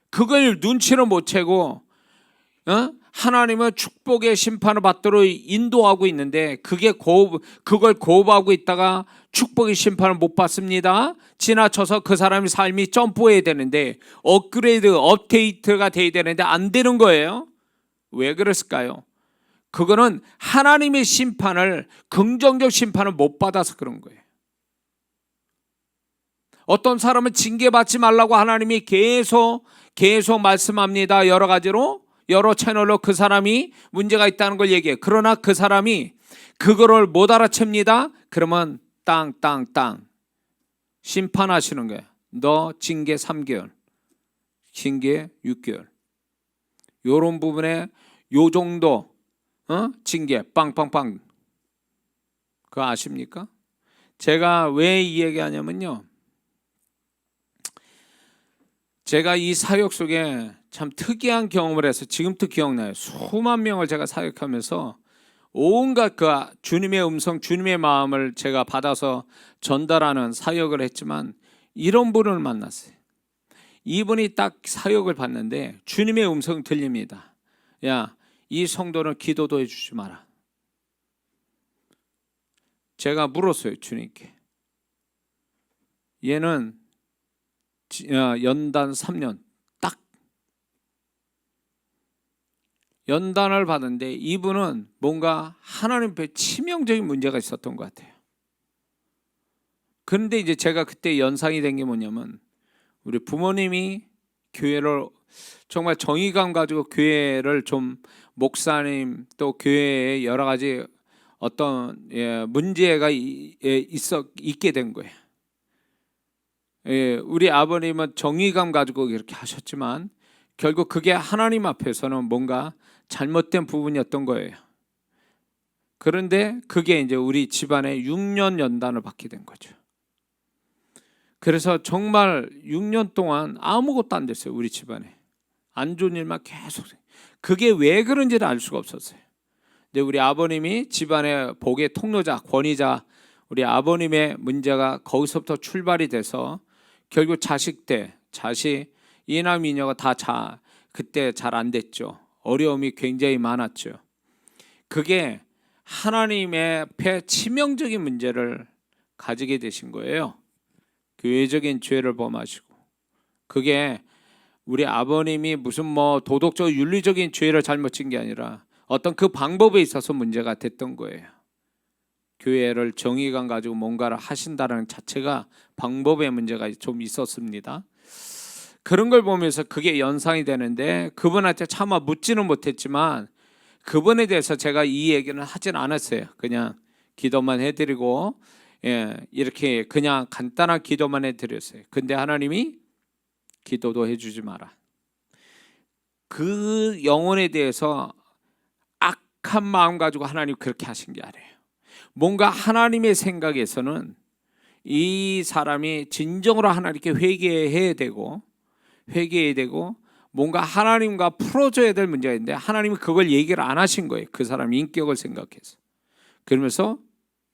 그걸 눈치를 못 채고 하나님은 축복의 심판을 받도록 인도하고 있는데 그걸 거부하고 있다가 축복의 심판을 못 받습니다. 지나쳐서 그 사람의 삶이 점프해야 되는데 업데이트가 돼야 되는데 안 되는 거예요. 왜 그랬을까요? 그거는 하나님의 심판을, 긍정적 심판을 못 받아서 그런 거예요. 어떤 사람은 징계받지 말라고 하나님이 계속 말씀합니다. 여러 가지로, 여러 채널로 그 사람이 문제가 있다는 걸 얘기해요. 그러나 그 사람이 그거를 못 알아챕니다. 그러면 땅 심판하시는 거예요. 너 징계 3개월, 징계 6개월. 요런 부분에 요 정도 징계 빵빵빵. 그거 아십니까? 제가 왜 이 얘기하냐면요, 제가 이 사역 속에 참 특이한 경험을 해서 지금도 기억나요. 수만 명을 제가 사역하면서 온갖 그 주님의 음성, 주님의 마음을 제가 받아서 전달하는 사역을 했지만 이런 분을 만났어요. 이분이 딱 사역을 받는데 주님의 음성 들립니다. 야, 이 성도는 기도도 해주지 마라. 제가 물었어요, 주님께. 얘는 연단 3년 딱 연단을 받은데 이분은 뭔가 하나님 앞에 치명적인 문제가 있었던 것 같아요. 그런데 이제 제가 그때 연상이 된 게 뭐냐면 우리 부모님이 교회를 정말 정의감 가지고 교회를 좀 목사님 또 교회에 여러 가지 어떤 문제가 있게 된 거예요. 우리 아버님은 정의감 가지고 이렇게 하셨지만 결국 그게 하나님 앞에서는 뭔가 잘못된 부분이었던 거예요. 그런데 그게 이제 우리 집안에 6년 연단을 받게 된 거죠. 그래서 정말 6년 동안 아무것도 안 됐어요. 우리 집안에 안 좋은 일만 계속. 그게 왜 그런지를 알 수가 없었어요. 근데 우리 아버님이 집안의 복의 통로자, 권위자, 우리 아버님의 문제가 거기서부터 출발이 돼서 결국 자식 이남 이녀가 다 그때 잘 안 됐죠. 어려움이 굉장히 많았죠. 그게 하나님의 앞에 치명적인 문제를 가지게 되신 거예요. 교회적인 죄를 범하시고, 그게 우리 아버님이 무슨 뭐 도덕적 윤리적인 죄를 잘못 진 게 아니라 어떤 그 방법에 있어서 문제가 됐던 거예요. 교회를 정의감 가지고 뭔가를 하신다는 자체가 방법에 문제가 좀 있었습니다. 그런 걸 보면서 그게 연상이 되는데 그분한테 차마 묻지는 못했지만 그분에 대해서 제가 이 얘기는 하진 않았어요. 그냥 기도만 해드리고 이렇게 그냥 간단한 기도만 해드렸어요. 근데 하나님이 기도도 해주지 마라. 그 영혼에 대해서 악한 마음 가지고 하나님 그렇게 하신 게 아니에요. 뭔가 하나님의 생각에서는 이 사람이 진정으로 하나님께 회개해야 되고 뭔가 하나님과 풀어줘야 될 문제가 있는데 하나님이 그걸 얘기를 안 하신 거예요. 그 사람 인격을 생각해서. 그러면서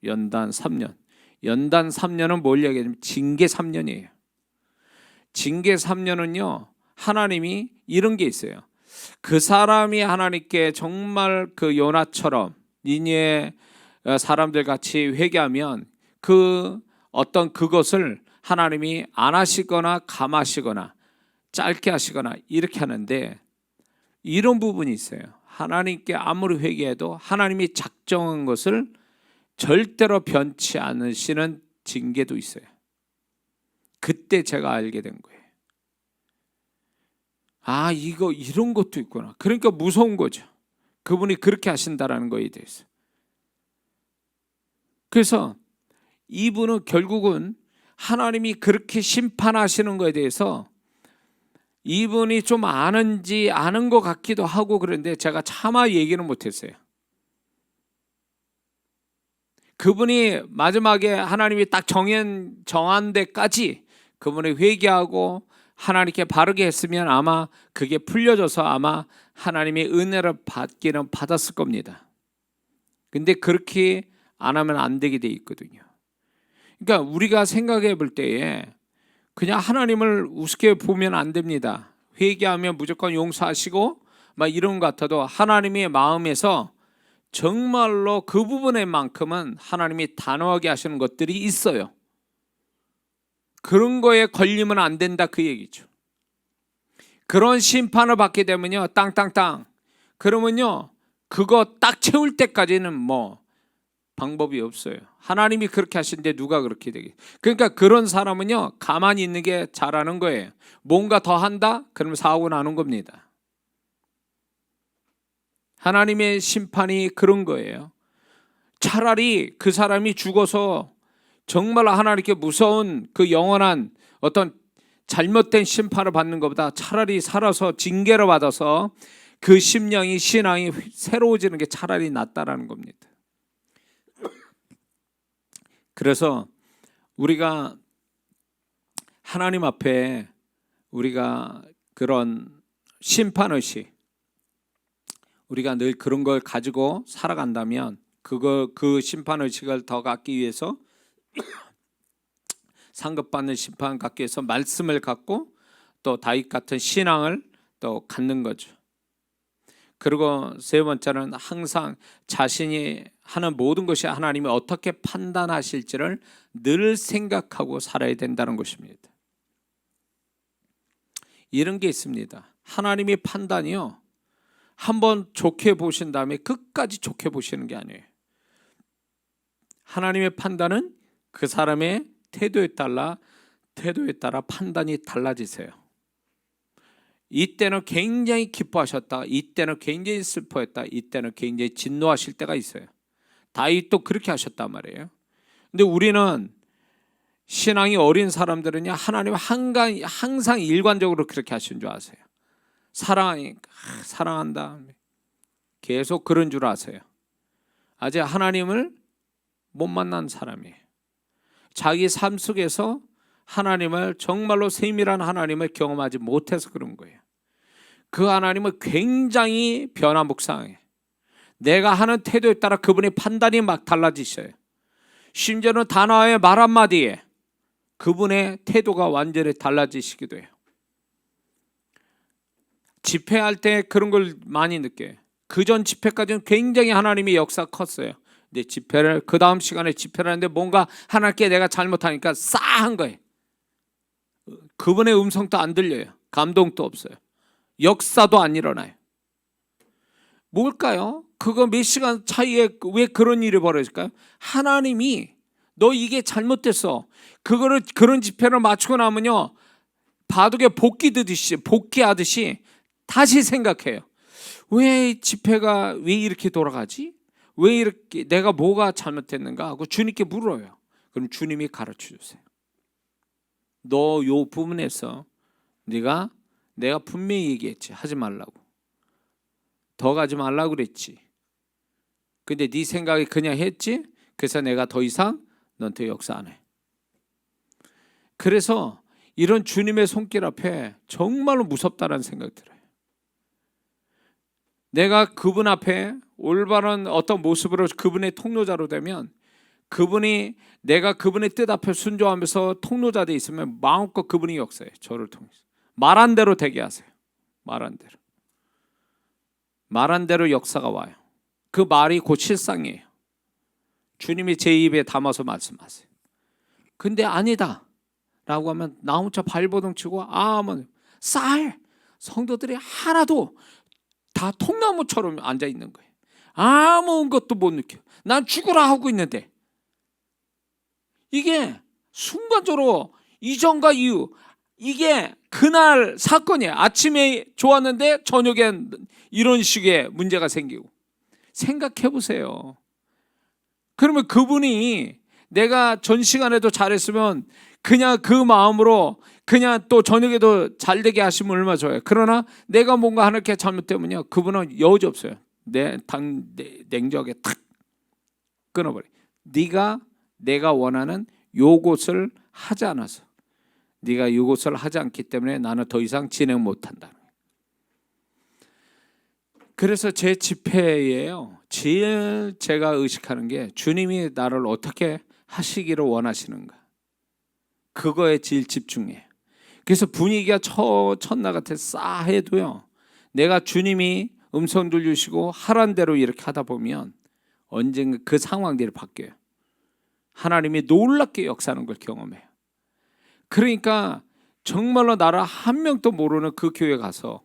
연단 3년은 뭘 얘기하냐면 징계 3년이에요. 징계 3년은요 하나님이 이런 게 있어요. 그 사람이 하나님께 정말 그 요나처럼 니니의 사람들 같이 회개하면 그 어떤 그것을 하나님이 안 하시거나 감하시거나 짧게 하시거나 이렇게 하는데 이런 부분이 있어요. 하나님께 아무리 회개해도 하나님이 작정한 것을 절대로 변치 않으시는 징계도 있어요. 그때 제가 알게 된 거예요. 아, 이런 것도 있구나. 그러니까 무서운 거죠. 그분이 그렇게 하신다라는 거에 대해서. 그래서 이분은 결국은 하나님이 그렇게 심판하시는 거에 대해서 이분이 좀 아는지 아는 것 같기도 하고 그런데 제가 차마 얘기는 못했어요. 그분이 마지막에 하나님이 딱 정한 데까지 그분이 회개하고 하나님께 바르게 했으면 아마 그게 풀려져서 아마 하나님의 은혜를 받기는 받았을 겁니다. 근데 그렇게 안 하면 안 되게 돼 있거든요. 그러니까 우리가 생각해 볼 때에 그냥 하나님을 우습게 보면 안 됩니다. 회개하면 무조건 용서하시고 막 이런 것 같아도 하나님의 마음에서 정말로 그 부분에만큼은 하나님이 단호하게 하시는 것들이 있어요. 그런 거에 걸리면 안 된다 그 얘기죠. 그런 심판을 받게 되면요 땅땅땅 그러면요 그거 딱 채울 때까지는 뭐 방법이 없어요. 하나님이 그렇게 하시는데 누가 그렇게 되게. 그러니까 그런 사람은요 가만히 있는 게 잘하는 거예요. 뭔가 더 한다? 그러면 사고 나는 겁니다. 하나님의 심판이 그런 거예요. 차라리 그 사람이 죽어서 정말 하나님께 무서운 그 영원한 어떤 잘못된 심판을 받는 것보다 차라리 살아서 징계를 받아서 그 신앙이 새로워지는 게 차라리 낫다라는 겁니다. 그래서 우리가 하나님 앞에 우리가 그런 심판의식, 우리가 늘 그런 걸 가지고 살아간다면 그 심판 의식을 더 갖기 위해서 상급받는 심판 갖기 위해서 말씀을 갖고 또 다윗 같은 신앙을 또 갖는 거죠. 그리고 세 번째는 항상 자신이 하는 모든 것이 하나님이 어떻게 판단하실지를 늘 생각하고 살아야 된다는 것입니다. 이런 게 있습니다. 하나님의 판단이요, 한번 좋게 보신 다음에 끝까지 좋게 보시는 게 아니에요. 하나님의 판단은 그 사람의 태도에 따라 판단이 달라지세요. 이때는 굉장히 기뻐하셨다, 이때는 굉장히 슬퍼했다, 이때는 굉장히 진노하실 때가 있어요. 다윗도 그렇게 하셨단 말이에요. 근데 우리는 신앙이 어린 사람들은요, 하나님 항상 일관적으로 그렇게 하신 줄 아세요. 사랑하니까 사랑한다, 계속 그런 줄 아세요. 아직 하나님을 못 만난 사람이에요. 자기 삶 속에서 하나님을, 정말로 세밀한 하나님을 경험하지 못해서 그런 거예요. 그 하나님은 굉장히 변화무쌍해요. 내가 하는 태도에 따라 그분의 판단이 막 달라지셔요. 심지어는 단어의 말 한마디에 그분의 태도가 완전히 달라지시기도 해요. 집회할 때 그런 걸 많이 느껴요. 그전 집회까지는 굉장히 하나님의 역사가 컸어요. 근데 집회를, 그 다음 시간에 집회를 하는데 뭔가 하나님께 내가 잘못하니까 싸한 거예요. 그분의 음성도 안 들려요. 감동도 없어요. 역사도 안 일어나요. 뭘까요? 그거 몇 시간 차이에 왜 그런 일이 벌어질까요? 하나님이 너 이게 잘못됐어, 그거를, 그런 집회를 마치고 나면요, 바둑에 복귀하듯이 다시 생각해요. 왜 집회가 왜 이렇게 돌아가지? 왜 이렇게, 내가 뭐가 잘못됐는가 하고 주님께 물어요. 그럼 주님이 가르쳐 주세요. 너 요 부분에서 내가 분명히 얘기했지, 하지 말라고. 더 가지 말라고 그랬지. 근데 네 생각이 그냥 했지. 그래서 내가 더 이상 너한테 역사 안 해. 그래서 이런 주님의 손길 앞에 정말로 무섭다는 생각이 들어요. 내가 그분 앞에 올바른 어떤 모습으로 그분의 통로자로 되면, 그분이, 내가 그분의 뜻 앞에 순종하면서 통로자 돼 있으면 마음껏 그분이 역사해. 저를 통해서 말한 대로 되게 하세요. 말한 대로 역사가 와요. 그 말이 곧 실상이에요. 주님이 제 입에 담아서 말씀하세요. 근데 아니다 라고 하면 나 혼자 발버둥 치고 성도들이 하나도 다 통나무처럼 앉아 있는 거예요. 아무것도 못 느껴. 난 죽으라 하고 있는데, 이게 순간적으로 이전과 이후, 이게 그날 사건이에요. 아침에 좋았는데 저녁엔 이런 식의 문제가 생기고. 생각해 보세요. 그러면 그분이 내가 전 시간에도 잘했으면 그냥 그 마음으로 그냥 또 저녁에도 잘 되게 하시면 얼마나 좋아요. 그러나 내가 뭔가 하나님께 잘못되면요, 그분은 여지 없어요. 냉정하게 탁 끊어버려. 네가 내가 원하는 요것을 하지 않아서, 네가 요것을 하지 않기 때문에 나는 더 이상 진행 못한다. 그래서 제 집회예요, 제일 제가 의식하는 게 주님이 나를 어떻게 하시기를 원하시는가, 그거에 제일 집중해요. 그래서 분위기가 첫날 같아 싸해도요, 내가 주님이 음성 들려주시고 하란 대로 이렇게 하다 보면 언젠가 그 상황들이 바뀌어요. 하나님이 놀랍게 역사하는 걸 경험해요. 그러니까 정말로 나를 한 명도 모르는 그 교회 가서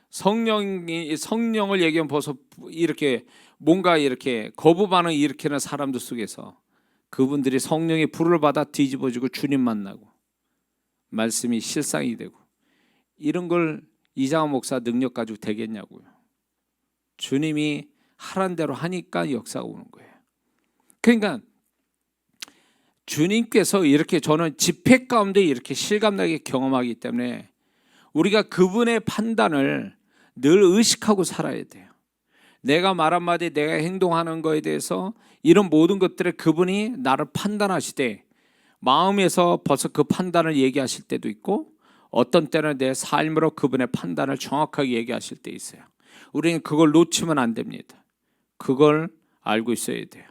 성령을 얘기하면 벌써 이렇게 뭔가 이렇게 거부 반응 일으키는 사람들 속에서 그분들이 성령의 불을 받아 뒤집어지고 주님 만나고 말씀이 실상이 되고, 이런 걸 이장호 목사 능력 가지고 되겠냐고요. 주님이 하란 대로 하니까 역사가 오는 거예요. 그러니까 주님께서 이렇게, 저는 집회 가운데 이렇게 실감나게 경험하기 때문에 우리가 그분의 판단을 늘 의식하고 살아야 돼요. 내가 말 한마디, 내가 행동하는 거에 대해서 이런 모든 것들을 그분이 나를 판단하시되 마음에서 벌써 그 판단을 얘기하실 때도 있고, 어떤 때는 내 삶으로 그분의 판단을 정확하게 얘기하실 때 있어요. 우리는 그걸 놓치면 안 됩니다. 그걸 알고 있어야 돼요.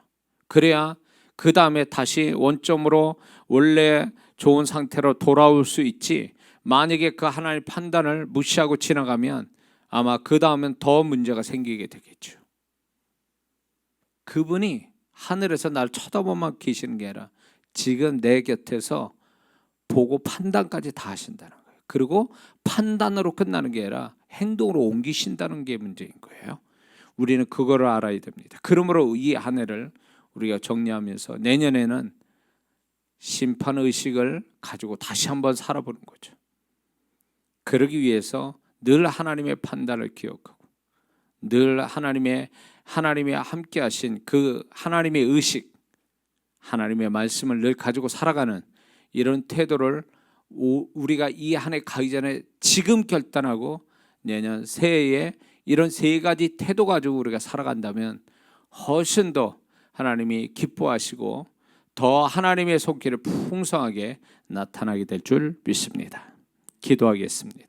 그래야 그 다음에 다시 원점으로 원래 좋은 상태로 돌아올 수 있지, 만약에 그 하나님의 판단을 무시하고 지나가면 아마 그 다음엔 더 문제가 생기게 되겠죠. 그분이 하늘에서 날 쳐다보만 계시는 게 아니라 지금 내 곁에서 보고 판단까지 다 하신다는 거예요. 그리고 판단으로 끝나는 게 아니라 행동으로 옮기신다는 게 문제인 거예요. 우리는 그거를 알아야 됩니다. 그러므로 이 한 해를 우리가 정리하면서 내년에는 심판의식을 가지고 다시 한번 살아보는 거죠. 그러기 위해서 늘 하나님의 판단을 기억하고 늘 하나님이 함께 하신 그 하나님의 의식, 하나님의 말씀을 늘 가지고 살아가는 이런 태도를 우리가 이 한 해 가기 전에 지금 결단하고 내년 새해에 이런 세 가지 태도 가지고 우리가 살아간다면 훨씬 더 하나님이 기뻐하시고 더 하나님의 손길을 풍성하게 나타나게 될 줄 믿습니다. 기도하겠습니다.